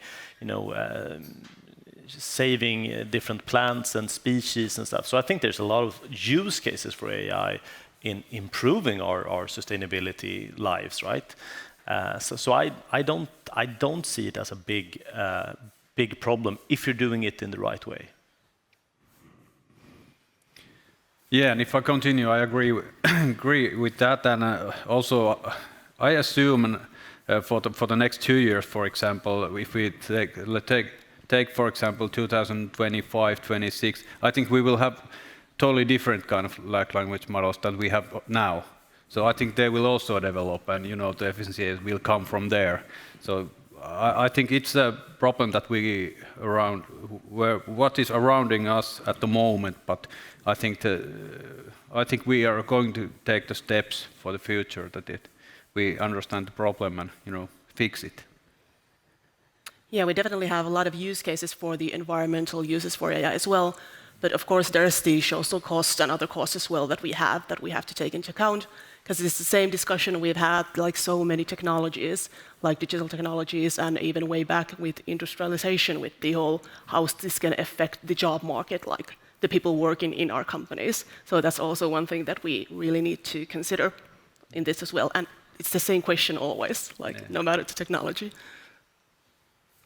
saving different plants and species and stuff. So I think there's a lot of use cases for AI in improving our sustainability lives, right? So I don't see it as a big problem if you're doing it in the right way. Yeah, and if I continue, I agree with that, and also I assume for the next 2 years, for example, if we take for example 2025, 26, I think we will have totally different kind of language models than we have now. So I think they will also develop, and the efficiency will come from there. So I think it's a problem that what is surrounding us at the moment, but I think we are going to take the steps for the future that we understand the problem and fix it. Yeah, we definitely have a lot of use cases for the environmental uses for AI as well. But of course, there's the social costs and other costs as well that we have to take into account. Because it's the same discussion we've had, like so many technologies, like digital technologies, and even way back with industrialization, with the whole how's this going to affect the job market, like the people working in our companies. So that's also one thing that we really need to consider in this as well. And it's the same question always, like no matter the technology.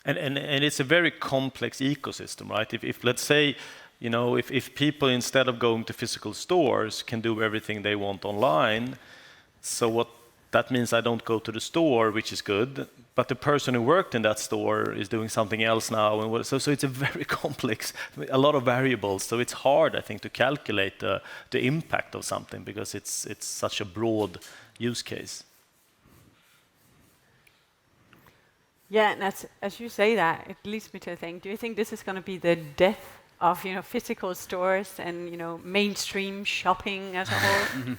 And it's a very complex ecosystem, right? If let's say, if people instead of going to physical stores can do everything they want online, so what that means I don't go to the store, which is good, but the person who worked in that store is doing something else now, and so it's a very complex, a lot of variables. So it's hard, I think, to calculate the impact of something because it's such a broad use case. Yeah, and as you say that, it leads me to think, do you think this is going to be the death of physical stores and mainstream shopping as a whole?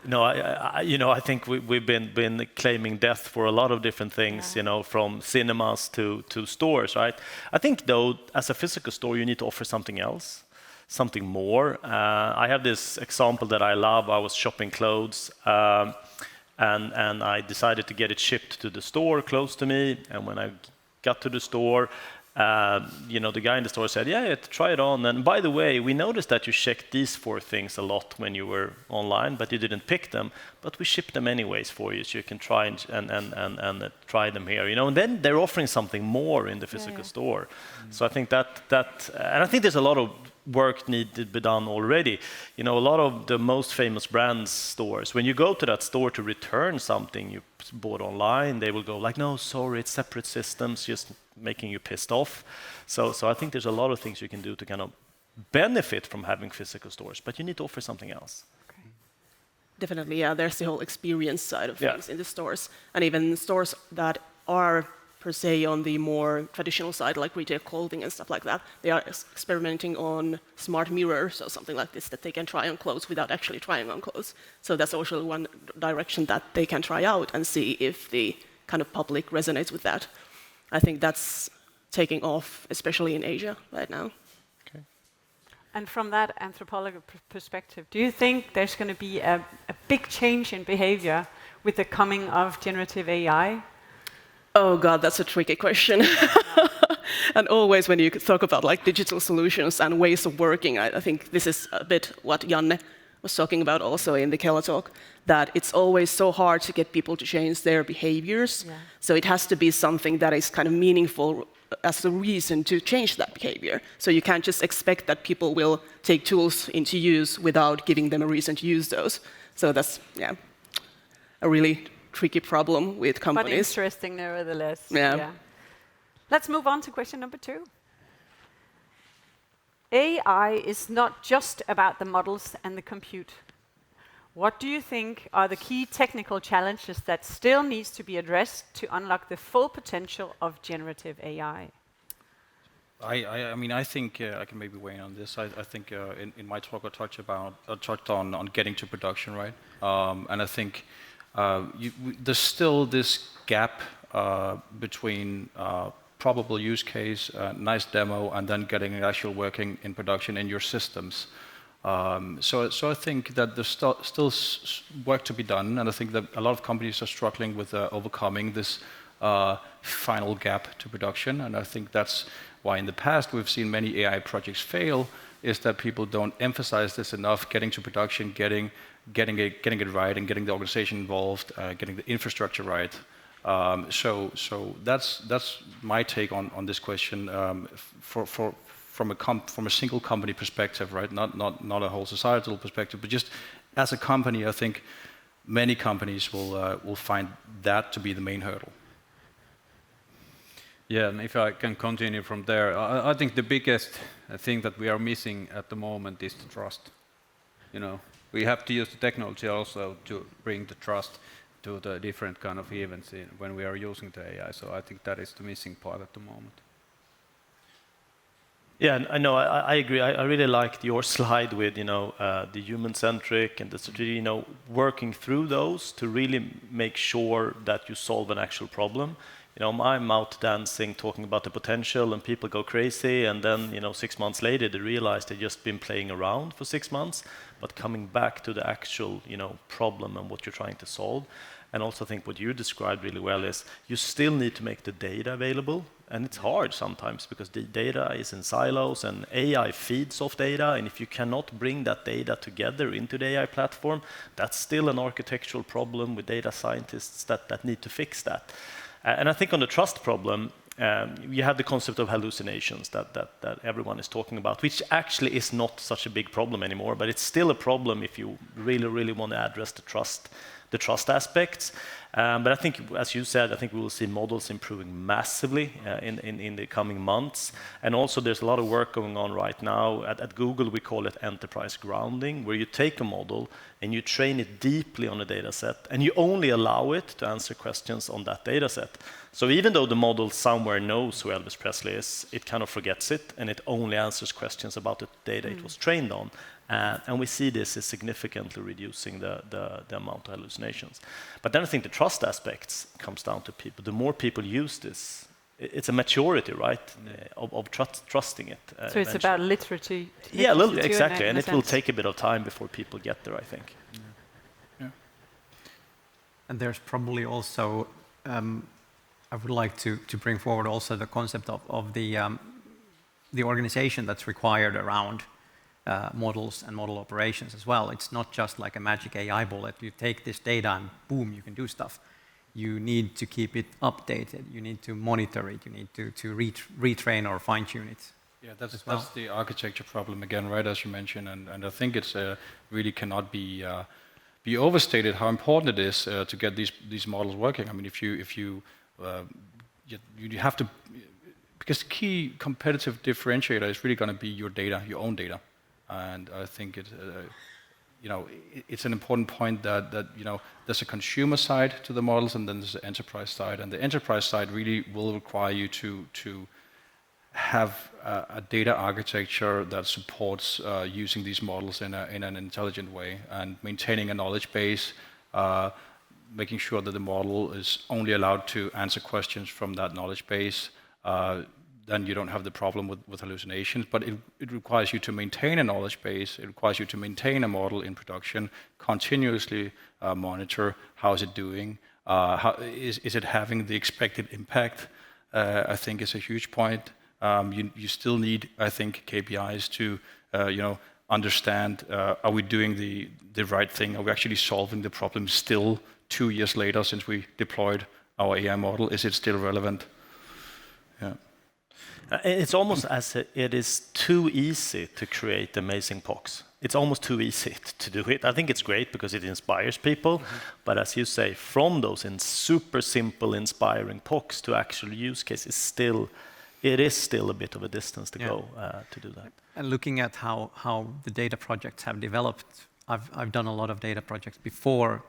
No, I think we've been claiming death for a lot of different things, from cinemas to stores, right? I think though, as a physical store, you need to offer something else, something more. I have this example that I love. I was shopping clothes, and I decided to get it shipped to the store close to me. And when I got to the store, the guy in the store said, yeah, try it on. And by the way, we noticed that you checked these 4 things a lot when you were online, but you didn't pick them. But we shipped them anyways for you, so you can try and try them here. And then they're offering something more in the physical store. So I think and I think there's a lot of work needed to be done already. A lot of the most famous brands stores, when you go to that store to return something you bought online, they will go like, no, sorry, it's separate systems, just making you pissed off. So I think there's a lot of things you can do to kind of benefit from having physical stores, but you need to offer something else. Okay. Definitely, yeah, there's the whole experience side of things in the stores, and even stores that are per se on the more traditional side, like retail clothing and stuff like that, they are experimenting on smart mirrors or something like this that they can try on clothes without actually trying on clothes. So that's also one direction that they can try out and see if the kind of public resonates with that. I think that's taking off, especially in Asia right now. Okay. And from that anthropological perspective, do you think there's going to be a big change in behavior with the coming of generative AI? Oh God, that's a tricky question. And always when you talk about like digital solutions and ways of working, I think this is a bit what Janne was talking about also in the Kela talk, that it's always so hard to get people to change their behaviors. Yeah. So it has to be something that is kind of meaningful as a reason to change that behavior. So you can't just expect that people will take tools into use without giving them a reason to use those. So that's, a really tricky problem with companies. But interesting nevertheless. Yeah. Let's move on to question number 2. AI is not just about the models and the compute. What do you think are the key technical challenges that still needs to be addressed to unlock the full potential of generative AI? I mean, I think I can maybe weigh in on this. I think in my talk I touched on getting to production, right? And I think there's still this gap between probable use case, nice demo, and then getting it actually working in production in your systems. So I think that there's still work to be done, and I think that a lot of companies are struggling with overcoming this final gap to production. And I think that's why in the past we've seen many AI projects fail, is that people don't emphasize this enough, getting to production, getting it right, and getting the organization involved, getting the infrastructure right. So that's my take on this question from a single company perspective, right? Not a whole societal perspective, but just as a company, I think many companies will find that to be the main hurdle. Yeah, and if I can continue from there, I think the biggest thing that we are missing at the moment is the trust. We have to use the technology also to bring the trust. to the different kind of events when we are using the AI. So I think that is the missing part at the moment. Yeah, I know. I agree. I really liked your slide with the human-centric and the strategy. Working through those to really make sure that you solve an actual problem. I'm out dancing, talking about the potential, and people go crazy. And then 6 months later, they realize they've just been playing around for 6 months, but coming back to the actual problem and what you're trying to solve. And also, I think what you described really well is you still need to make the data available. And it's hard sometimes because the data is in silos and AI feeds off data. And if you cannot bring that data together into the AI platform, that's still an architectural problem with data scientists that need to fix that. And I think on the trust problem, you have the concept of hallucinations that everyone is talking about, which actually is not such a big problem anymore, but it's still a problem if you really, really want to address the trust aspects. But I think, as you said, I think we will see models improving massively in the coming months. And also there's a lot of work going on right now. At Google, we call it enterprise grounding, where you take a model and you train it deeply on a data set, and you only allow it to answer questions on that data set. So even though the model somewhere knows who Elvis Presley is, it kind of forgets it, and it only answers questions about the data it was trained on. And we see this is significantly reducing the amount of hallucinations. But then I think the trust aspects comes down to people. The more people use this, it's a maturity, right, of trusting it. So eventually. it's about literacy. Yeah, a little, exactly. And it will take a bit of time before people get there, I think. Yeah. And there's probably also, I would like to bring forward also the concept of the organization that's required around models and model operations as well. It's not just like a magic AI bullet. You take this data and boom, you can do stuff. You need to keep it updated. You need to monitor it. You need to retrain or fine-tune it. Yeah, that's the architecture problem again, right? As you mentioned, and I think it's really cannot be overstated how important it is to get these models working. I mean, if you have to, because the key competitive differentiator is really going to be your data, your own data. And I think it's an important point that there's a consumer side to the models, and then there's the enterprise side. And the enterprise side really will require you to have a data architecture that supports using these models in an intelligent way and maintaining a knowledge base, making sure that the model is only allowed to answer questions from that knowledge base. Then you don't have the problem with hallucinations, but it requires you to maintain a knowledge base. It requires you to maintain a model in production, continuously monitor how is it doing, is it having the expected impact. I think is a huge point. You still need, I think, KPIs to understand, are we doing the right thing? Are we actually solving the problem still 2 years later since we deployed our AI model? Is it still relevant? Yeah. It's almost as it is too easy to create amazing POCs. It's almost too easy to do it. I think it's great because it inspires people, but as you say, from those in super simple, inspiring POCs to actual use cases, it is still a bit of a distance to go to do that. And looking at how the data projects have developed, I've done a lot of data projects before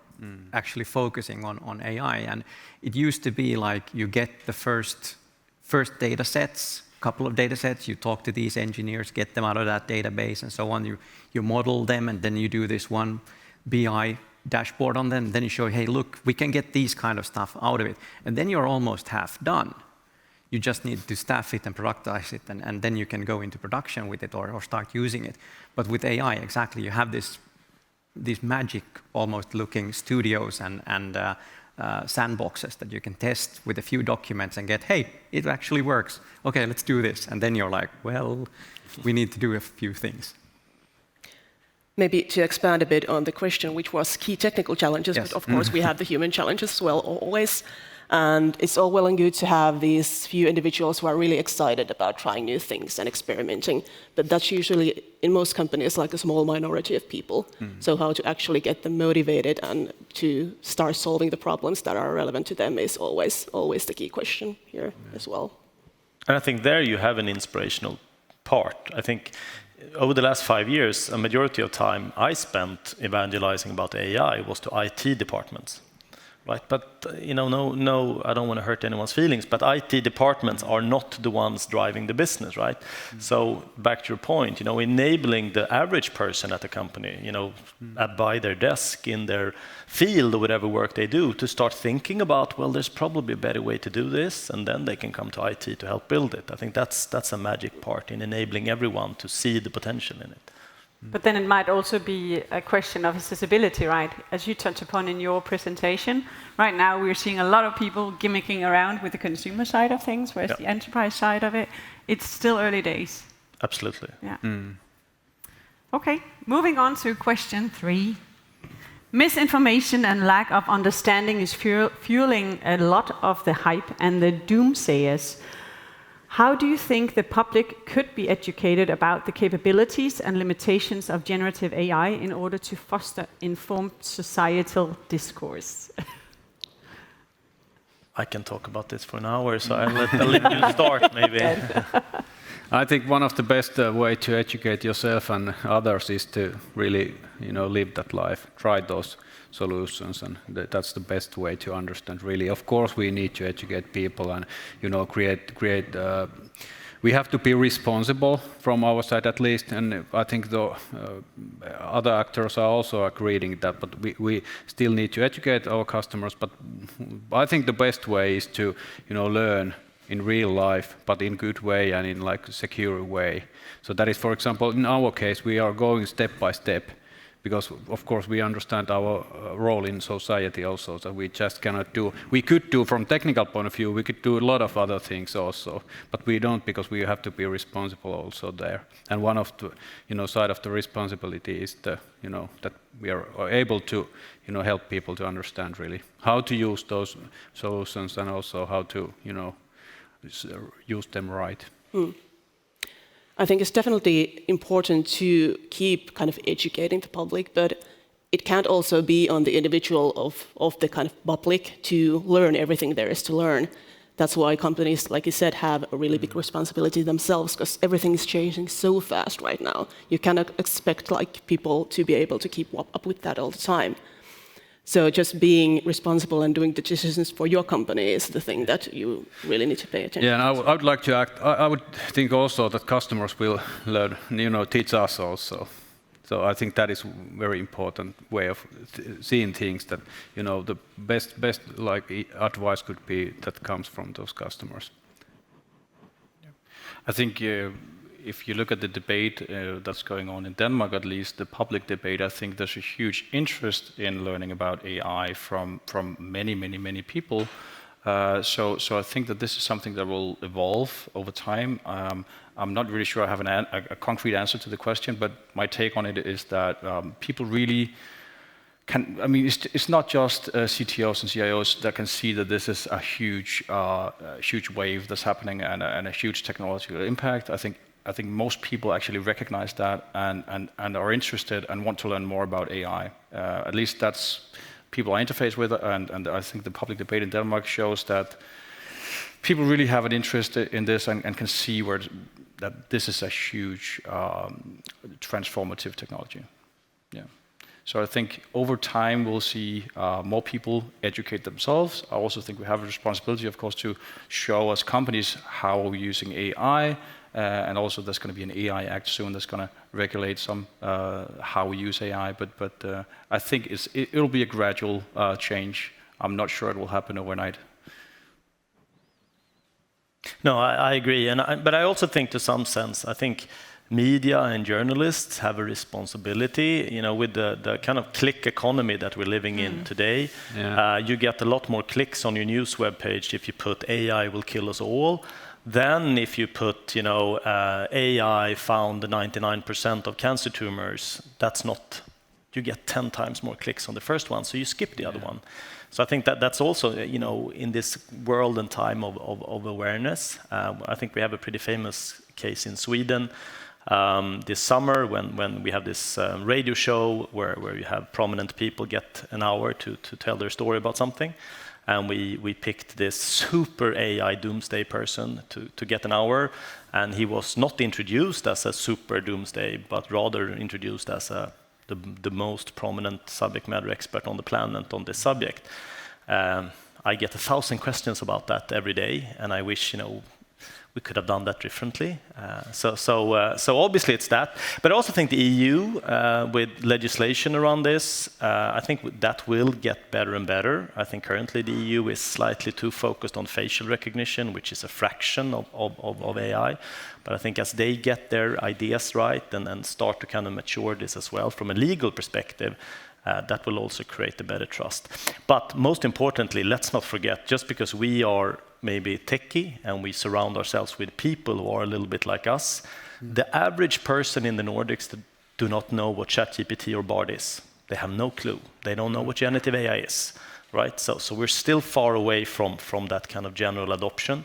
actually focusing on AI, and it used to be like you get the first data sets, couple of data sets, you talk to these engineers, get them out of that database and so on, you model them, and then you do this one BI dashboard on them, then you show, hey, look, we can get these kind of stuff out of it, and then you're almost half done. You just need to staff it and productize it, and then you can go into production with it or start using it. But with AI, exactly, you have these magic almost looking studios and sandboxes that you can test with a few documents and get, hey, it actually works. Okay, let's do this. And then you're like, well, we need to do a few things. Maybe to expand a bit on the question, which was key technical challenges, yes. But of course we have the human challenges as well, always. And it's all well and good to have these few individuals who are really excited about trying new things and experimenting. But that's usually, in most companies, like a small minority of people. So how to actually get them motivated and to start solving the problems that are relevant to them is always the key question here as well. And I think there you have an inspirational part. I think over the last 5 years, a majority of time I spent evangelizing about AI was to IT departments. right? But no, I don't want to hurt anyone's feelings, but IT departments are not the ones driving the business, right? So back to your point, enabling the average person at the company, by their desk, in their field, or whatever work they do, to start thinking about, well, there's probably a better way to do this, and then they can come to IT to help build it. I think that's a magic part in enabling everyone to see the potential in it. But then it might also be a question of accessibility, right? As you touched upon in your presentation, right now we're seeing a lot of people gimmicking around with the consumer side of things, whereas the enterprise side of it, it's still early days. Absolutely. Yeah. Okay, moving on to question 3. Misinformation and lack of understanding is fueling a lot of the hype and the doomsayers. How do you think the public could be educated about the capabilities and limitations of generative AI in order to foster informed societal discourse? I can talk about this for an hour, so I'll let you start, maybe. I think one of the best way to educate yourself and others is to really, live that life, try those solutions, and that's the best way to understand. Really, of course, we need to educate people and create. We have to be responsible from our side at least, and I think the other actors are also agreeing that. But we still need to educate our customers. But I think the best way is to learn in real life, but in good way and in like a secure way. So that is, for example, in our case, we are going step by step, because of course we understand our role in society also, that we just cannot do. We could do from technical point of view, we could do a lot of other things also, but we don't, because we have to be responsible also there. And one of the side of the responsibility is the that we are able to help people to understand really how to use those solutions and also how to use them right. I think it's definitely important to keep kind of educating the public, but it can't also be on the individual of the kind of public to learn everything there is to learn. That's why companies, like you said, have a really big responsibility themselves, because everything is changing so fast right now. You cannot expect people to be able to keep up with that all the time. So just being responsible and doing the decisions for your company is the thing that you really need to pay attention to. Yeah, and I would like to I would think also that customers will learn, teach us also. So I think that is a very important way of seeing things, that, the best advice could be that comes from those customers. I think if you look at the debate that's going on in Denmark, at least the public debate, I think there's a huge interest in learning about AI from many people. So I think that this is something that will evolve over time. I'm not really sure I have a concrete answer to the question, but my take on it is that people really can. I mean, it's not just CTOs and CIOs that can see that this is a huge wave that's happening and a huge technological impact. I think most people actually recognize that and are interested and want to learn more about AI. At least that's people I interface with, and I think the public debate in Denmark shows that people really have an interest in this and can see that this is a huge transformative technology. Yeah. So I think over time we'll see more people educate themselves. I also think we have a responsibility, of course, to show as companies how we're using AI. And also there's going to be an AI Act soon that's going to regulate some how we use AI. But I think it'll be a gradual change. I'm not sure it will happen overnight. No, I agree. But I also think, to some sense, I think media and journalists have a responsibility, with the kind of click economy that we're living in today. Yeah. You get a lot more clicks on your news webpage if you put AI will kill us all. Then if you put, AI found 99% of cancer tumors, you get 10 times more clicks on the first one, so you skip the other one. So I think that's also, in this world and time of awareness. I think we have a pretty famous case in Sweden this summer when we have this radio show where you have prominent people get an hour to tell their story about something. And we picked this super AI doomsday person to get an hour, and he was not introduced as a super doomsday, but rather introduced as the most prominent subject matter expert on the planet on this subject. I get 1,000 questions about that every day, and I wish, we could have done that differently. So obviously it's that. But I also think the EU, with legislation around this, I think that will get better and better. I think currently the EU is slightly too focused on facial recognition, which is a fraction of AI. But I think as they get their ideas right and start to kind of mature this as well from a legal perspective, that will also create a better trust. But most importantly, let's not forget, just because we are maybe techie and we surround ourselves with people who are a little bit like us, the average person in the Nordics do not know what ChatGPT or Bard is. They have no clue. They don't know what generative AI is, right? So we're still far away from that kind of general adoption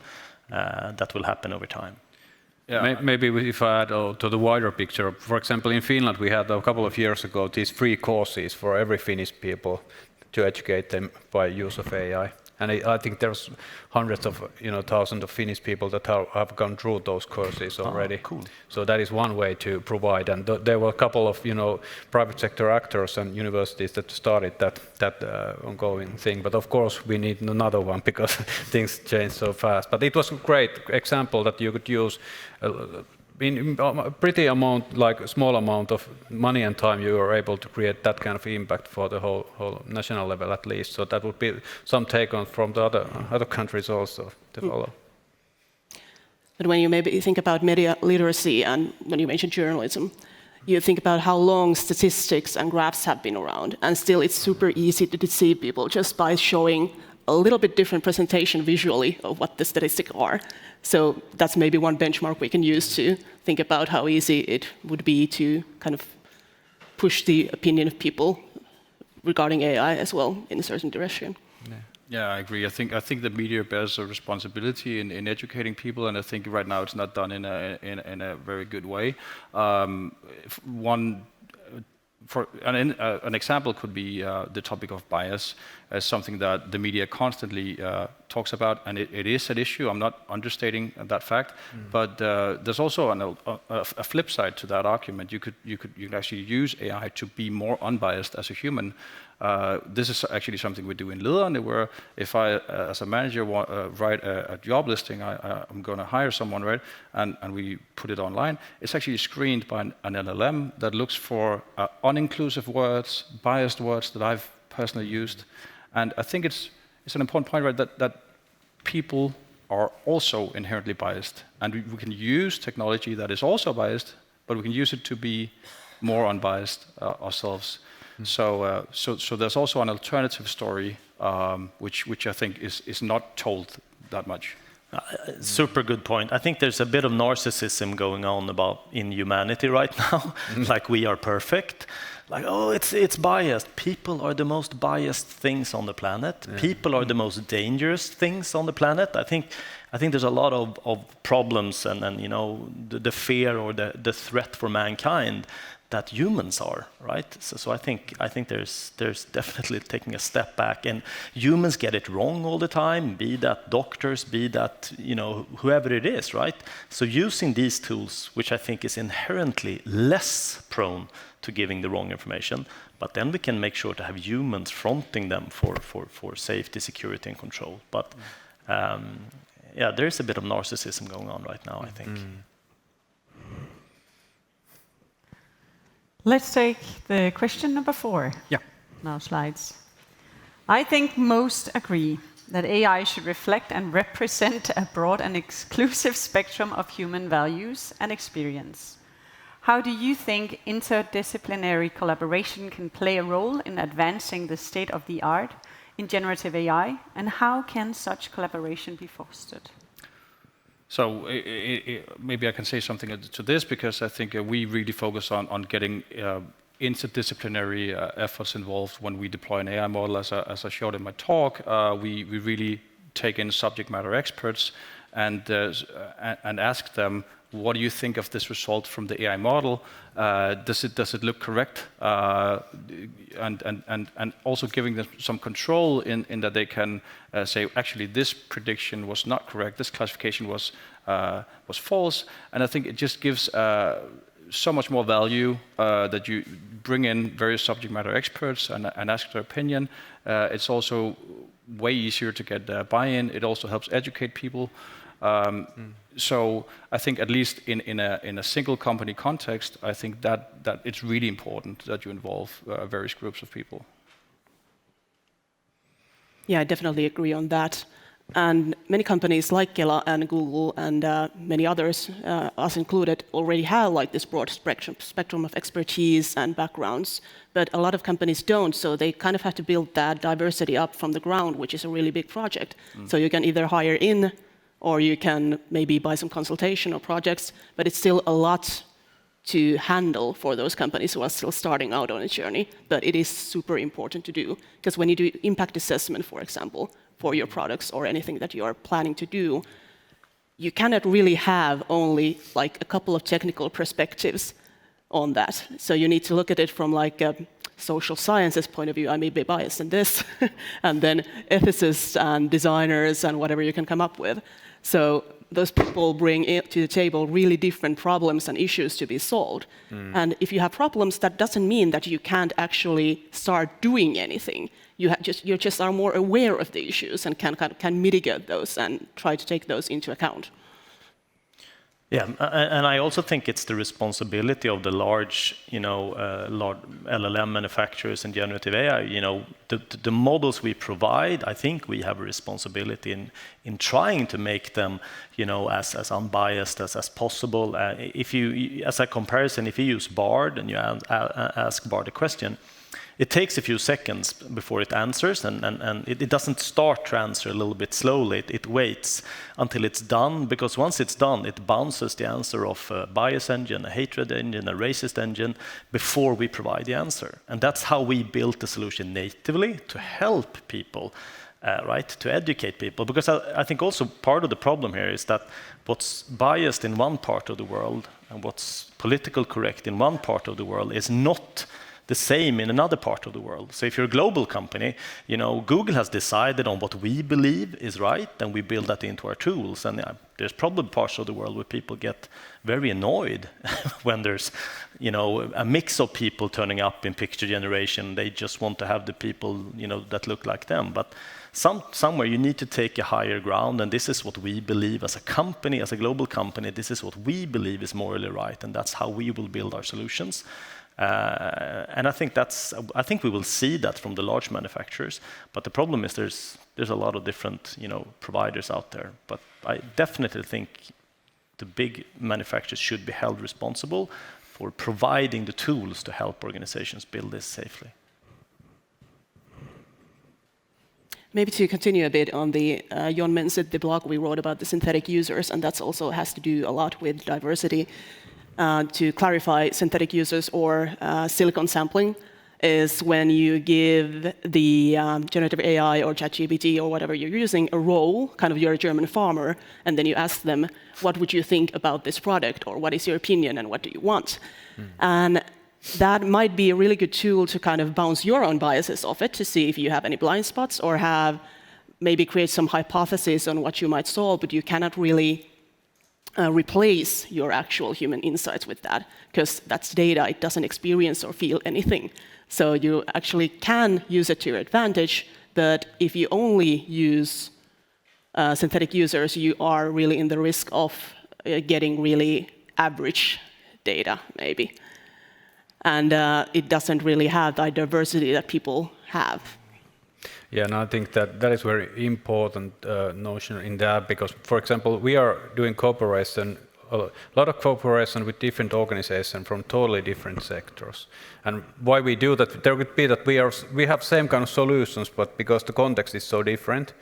that will happen over time. Yeah. Maybe if I add to the wider picture, for example, in Finland we had a couple of years ago these free courses for every Finnish people to educate them by use of AI. And I think there's hundreds of, thousands of Finnish people that have gone through those courses already. Cool. So that is one way to provide. And there were a couple of, private sector actors and universities that started that ongoing thing. But of course, we need another one because things change so fast. But it was a great example that you could use. In a pretty small amount of money and time, you are able to create that kind of impact for the whole national level at least. So that would be some take on from the other countries also to follow. But when you maybe think about media literacy and when you mention journalism, you think about how long statistics and graphs have been around, and still it's super easy to deceive people just by showing a little bit different presentation visually of what the statistics are. So that's maybe one benchmark we can use to think about how easy it would be to kind of push the opinion of people regarding AI as well in a certain direction. Yeah, I agree. I think the media bears a responsibility in educating people, and I think right now it's not done in a very good way. An example could be the topic of bias as something that the media constantly talks about, and it is an issue. I'm not understating that fact, but there's also a flip side to that argument. You could actually use AI to be more unbiased as a human. This is actually something we do in Lederne, where if I, as a manager, write a job listing, I'm going to hire someone, right? And we put it online. It's actually screened by an LLM that looks for uninclusive words, biased words that I've personally used. And I think it's an important point, right, that people are also inherently biased. And we can use technology that is also biased, but we can use it to be more unbiased ourselves. So there's also an alternative story, which I think is not told that much. Super good point. I think there's a bit of narcissism going on in humanity right now, like we are perfect. Like, oh, it's biased. People are the most biased things on the planet. Yeah. People are the most dangerous things on the planet. I think there's a lot of problems and the fear or the threat for mankind that humans are, right? So I think there's definitely taking a step back, and humans get it wrong all the time, be that doctors, be that whoever it is, right? So using these tools, which I think is inherently less prone to giving the wrong information, but then we can make sure to have humans fronting them for safety, security, and control. But there's a bit of narcissism going on right now, I think. Let's take the question number 4. Yeah. Now slides. I think most agree that AI should reflect and represent a broad and exclusive spectrum of human values and experience. How do you think interdisciplinary collaboration can play a role in advancing the state of the art in generative AI, and how can such collaboration be fostered? So maybe I can say something to this, because I think we really focus on getting interdisciplinary efforts involved when we deploy an AI model. As I showed in my talk, we really take in subject matter experts and ask them, what do you think of this result from the AI model? Does it look correct? And also giving them some control in that they can say, actually, this prediction was not correct. This classification was false. And I think it just gives so much more value that you bring in various subject matter experts and ask their opinion. It's also way easier to get buy-in. It also helps educate people. So I think at least in a single company context, I think that it's really important that you involve various groups of people. Yeah, I definitely agree on that. And many companies like Kela and Google and many others, us included, already have like this broad spectrum of expertise and backgrounds. But a lot of companies don't, so they kind of have to build that diversity up from the ground, which is a really big project. So you can either hire in, or you can maybe buy some consultation or projects, but it's still a lot to handle for those companies who are still starting out on a journey. But it is super important to do, because when you do impact assessment, for example, for your products or anything that you are planning to do, you cannot really have only like a couple of technical perspectives on that. So you need to look at it from like a social sciences point of view. I may be biased in this, and then ethicists and designers and whatever you can come up with. So those people bring to the table really different problems and issues to be solved. And if you have problems, that doesn't mean that you can't actually start doing anything. You just are more aware of the issues and can mitigate those and try to take those into account. Yeah, and I also think it's the responsibility of the large, large LLM manufacturers and generative AI. The models we provide, I think we have a responsibility in trying to make them, as unbiased as possible. If you, as a comparison, if you use Bard and you ask Bard a question, it takes a few seconds before it answers, and it doesn't start to answer a little bit slowly. It waits until it's done, because once it's done, it bounces the answer of a bias engine, a hatred engine, a racist engine, before we provide the answer. And that's how we built the solution natively, to help people, right, to educate people. Because I think also part of the problem here is that what's biased in one part of the world and what's political correct in one part of the world is not the same in another part of the world. So if you're a global company, Google has decided on what we believe is right, and we build that into our tools. And there's probably parts of the world where people get very annoyed when there's, a mix of people turning up in picture generation. They just want to have the people, that look like them. But somewhere you need to take a higher ground, and this is what we believe as a company, as a global company. This is what we believe is morally right, and that's how we will build our solutions. And I think we will see that from the large manufacturers. But the problem is there's a lot of different providers out there. But I definitely think the big manufacturers should be held responsible for providing the tools to help organizations build this safely. Maybe to continue a bit on the, Jon mentioned the blog we wrote about the synthetic users, and that also has to do a lot with diversity. To clarify, synthetic users or silicon sampling is when you give the generative AI or ChatGPT or whatever you're using a role, kind of you're a German farmer, and then you ask them, what would you think about this product, or what is your opinion and what do you want? And that might be a really good tool to kind of bounce your own biases off it to see if you have any blind spots, or have maybe create some hypotheses on what you might solve, but you cannot really replace your actual human insights with that, because that's data. It doesn't experience or feel anything. So you actually can use it to your advantage, but if you only use synthetic users, you are really in the risk of getting really average data, maybe. And it doesn't really have the diversity that people have. Yeah, and I think that is very important notion in that, because, for example, we are doing cooperation, a lot of cooperation with different organizations from totally different sectors. And why we do that, there could be that we have same kind of solutions, but because the context is so different,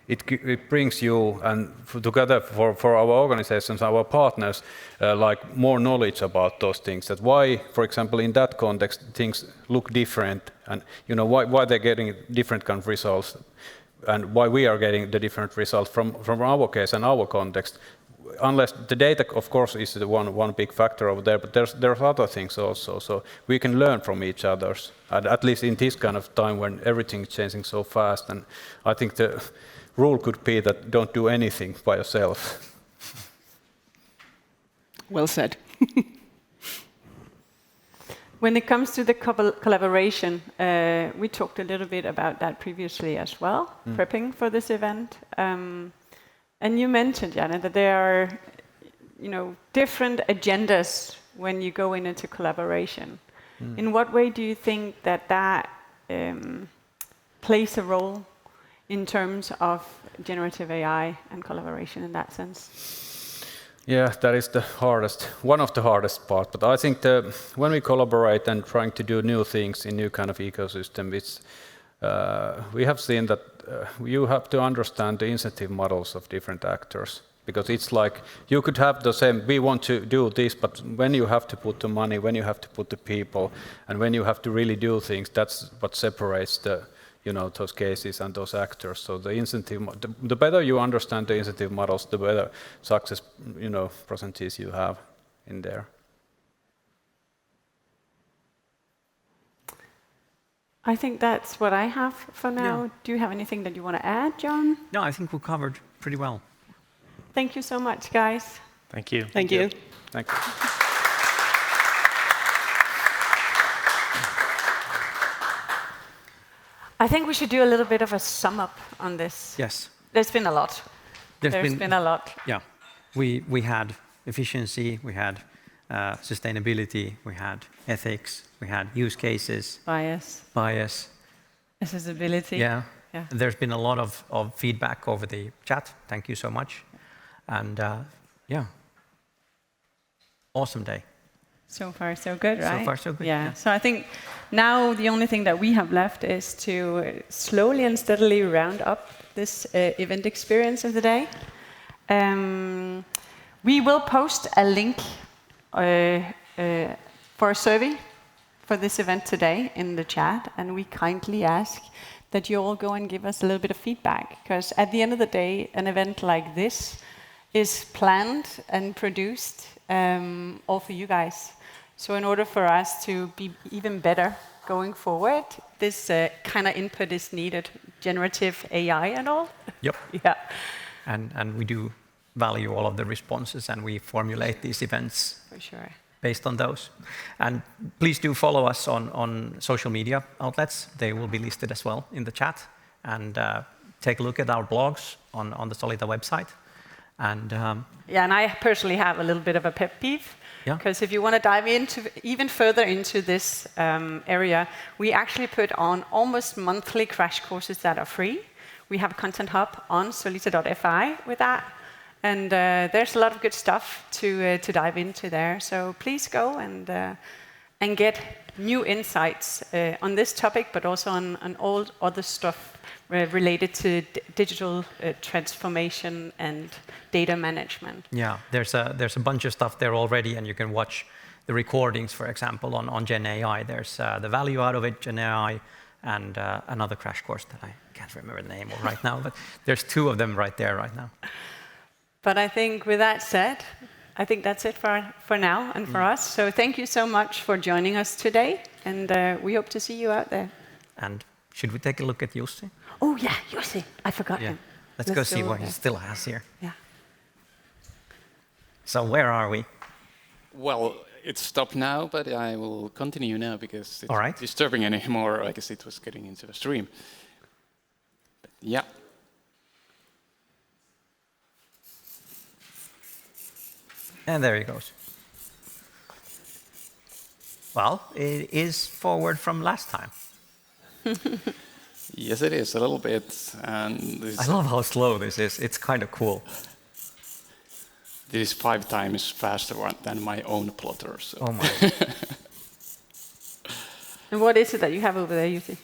it brings you and together for our organizations, our partners, like more knowledge about those things. That why, for example, in that context, things look different, and why they're getting different kind of results, and why we are getting the different results from our case and our context. Unless the data, of course, is the one big factor over there, but there's other things also. So we can learn from each other, and at least in this kind of time when everything is changing so fast. And I think the rule could be that don't do anything by yourself. Well said. When it comes to the collaboration, we talked a little bit about that previously as well, prepping for this event. And you mentioned, Janne, that there are, different agendas when you go into collaboration. In what way do you think that plays a role in terms of generative AI and collaboration in that sense? Yeah, that is one of the hardest part. But I think when we collaborate and trying to do new things in new kind of ecosystem, we have seen that you have to understand the incentive models of different actors. Because it's like you could have the same, we want to do this, but when you have to put the money, when you have to put the people, and when you have to really do things, that's what separates those cases and those actors. So the incentive, the better you understand the incentive models, the better success, percentages you have in there. I think that's what I have for now. Yeah. Do you have anything that you want to add, John? No, I think we covered pretty well. Thank you so much, guys. Thank you. Thank you. Thank you. I think we should do a little bit of a sum up on this. Yes. There's been a lot. There's been a lot. Yeah. We had efficiency, we had sustainability, we had ethics, we had use cases. Bias. Accessibility. Yeah. There's been a lot of feedback over the chat. Thank you so much. And awesome day. So far, so good, right? So far, so good. Yeah. So I think now the only thing that we have left is to slowly and steadily round up this event experience of the day. We will post a link for a survey for this event today in the chat, and we kindly ask that you all go and give us a little bit of feedback, because at the end of the day, an event like this is planned and produced all for you guys. So in order for us to be even better going forward, this kind of input is needed, generative AI and all. Yep. Yeah. And we do value all of the responses, and we formulate these events for sure based on those. And please do follow us on social media outlets. They will be listed as well in the chat. And take a look at our blogs on the Solita website. And and I personally have a little bit of a pet peeve. Because if you want to dive even further into this area, we actually put on almost monthly crash courses that are free. We have a content hub on solita.fi with that. And there's a lot of good stuff to dive into there. So please go and get new insights on this topic, but also on all other stuff related to digital transformation and data management. Yeah, there's a bunch of stuff there already, and you can watch the recordings, for example, on Gen AI. There's the value out of it, Gen AI, and another crash course that I can't remember the name of right now, but there's two of them right there right now. But I think with that said, I think that's it for now and for us. So thank you so much for joining us today, and we hope to see you out there. And should we take a look at Jussi? Oh yeah, Jussi, I forgot him. Let's go see what he still has here. Yeah. So where are we? Well, it's stopped now, but I will continue now because it's not disturbing anymore. I guess it was getting into the stream. But yeah. And there he goes. Well, it is forward from last time. Yes, it is a little bit. And I love how slow this is. It's kind of cool. This is 5 times faster than my own plotter. So. Oh my. And what is it that you have over there, Jussi?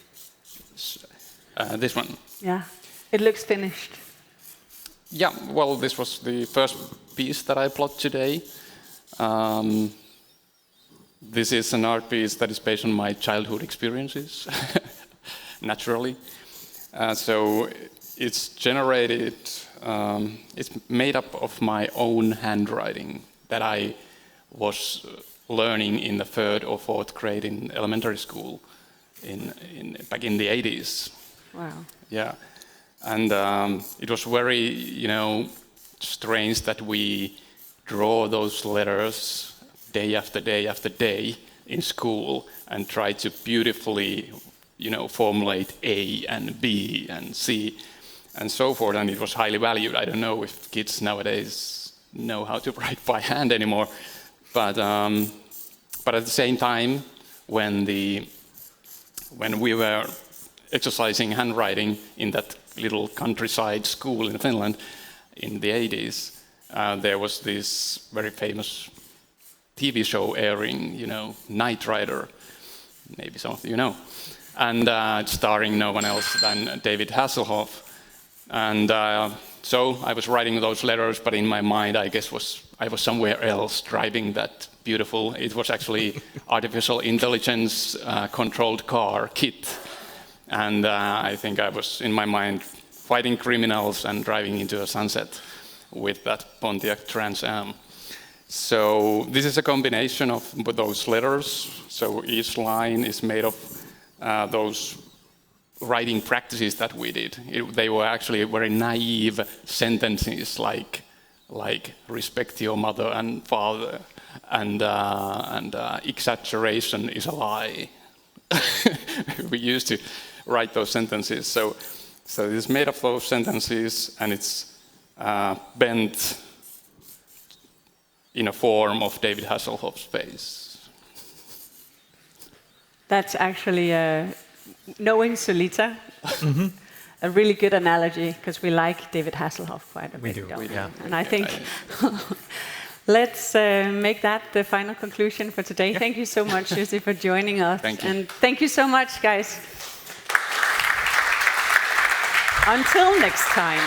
This one. Yeah, it looks finished. Yeah, well, this was the first piece that I plot today. This is an art piece that is based on my childhood experiences, naturally. So it's generated, it's made up of my own handwriting that I was learning in the 3rd or 4th grade in elementary school back in the 80s. Wow. Yeah. And it was very, strange that we draw those letters day after day after day in school and try to beautifully, formulate A and B and C and so forth, and it was highly valued. I don't know if kids nowadays know how to write by hand anymore, but at the same time, when we were exercising handwriting in that little countryside school in Finland in the 80s, there was this very famous TV show airing, Knight Rider, maybe some of you know, and starring no one else than David Hasselhoff. And so I was writing those letters, but in my mind, I guess I was somewhere else driving that beautiful, it was actually artificial intelligence controlled car, KIT. And I think I was, in my mind, fighting criminals and driving into a sunset with that Pontiac Trans Am. So this is a combination of those letters. So each line is made of those writing practices that we did. They were actually very naive sentences, like respect your mother and father, and exaggeration is a lie. We used to write those sentences. So it's made of those sentences, and it's bent in a form of David Hasselhoff's face. That's actually, knowing Solita, a really good analogy, because we like David Hasselhoff quite a bit. We do, yeah. And I think let's make that the final conclusion for today. Thank you so much, Jussi, for joining us. Thank you. And thank you so much, guys. Until next time.